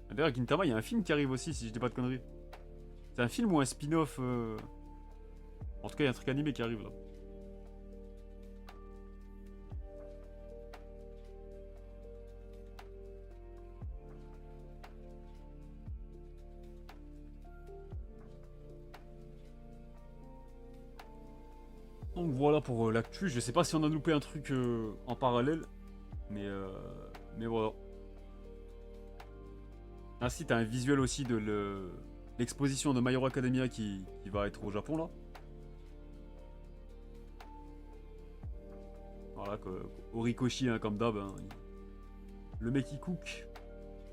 D'ailleurs, Gintama, il y a un film qui arrive aussi, si je dis pas de conneries. C'est un film ou un spin-off En tout cas, il y a un truc animé qui arrive là. Donc voilà pour l'actu. Je sais pas si on a loupé un truc en parallèle, mais, euh, mais voilà. Ah si, t'as un visuel aussi de l'exposition de My Hero Academia qui va être au Japon là. Voilà, Horikoshi hein, comme d'hab. Hein. Le mec il cook.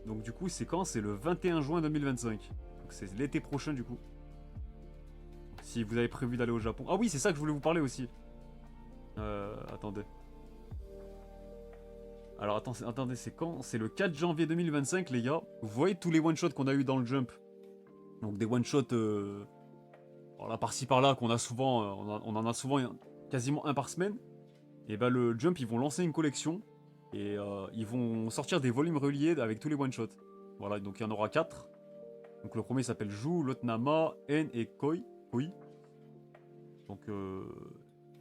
Donc du coup c'est quand? C'est le 21 juin 2025. Donc c'est l'été prochain du coup. Si vous avez prévu d'aller au Japon. Ah oui, c'est ça que je voulais vous parler aussi. Attendez. Alors attendez, c'est quand? C'est le 4 janvier 2025 les gars. Vous voyez tous les one-shots qu'on a eu dans le jump. Donc des one-shots voilà, par-ci par-là qu'on a souvent. On en a souvent quasiment un par semaine. Et bah le jump ils vont lancer une collection. Et ils vont sortir des volumes reliés avec tous les one-shots. Voilà, donc il y en aura 4. Donc le premier s'appelle Jou, l'autre Nama, En et Koi. Koi. Donc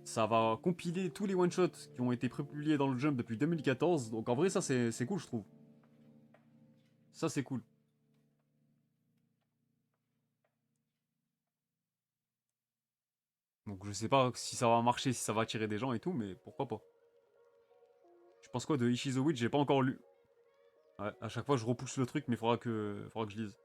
ça va compiler tous les one-shots qui ont été prépubliés dans le Jump depuis 2014. Donc en vrai ça c'est cool je trouve. Ça c'est cool. Donc je sais pas si ça va marcher, si ça va attirer des gens et tout, mais pourquoi pas. Je pense quoi de Ishizo Witch, j'ai pas encore lu. Ouais, à chaque fois je repousse le truc mais faudra que je lise.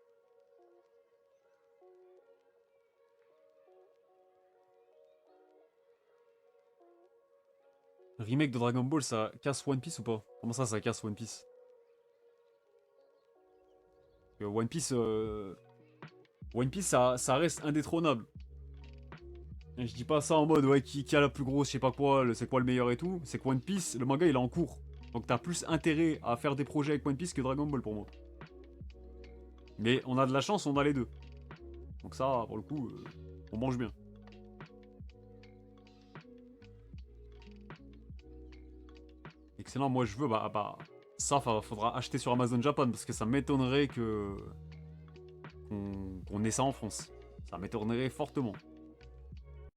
Le remake de Dragon Ball ça casse One Piece ou pas? Comment ça casse One Piece? One Piece, One Piece ça reste indétrônable. Et je dis pas ça en mode ouais qui a la plus grosse, je sais pas quoi, c'est quoi le meilleur et tout. C'est que One Piece, le manga il est en cours. Donc t'as plus intérêt à faire des projets avec One Piece que Dragon Ball pour moi. Mais on a de la chance, on a les deux. Donc ça, pour le coup, on mange bien. Excellent, moi je veux, ça faudra acheter sur Amazon Japan parce que ça m'étonnerait qu'on ait ça en France. Ça m'étonnerait fortement.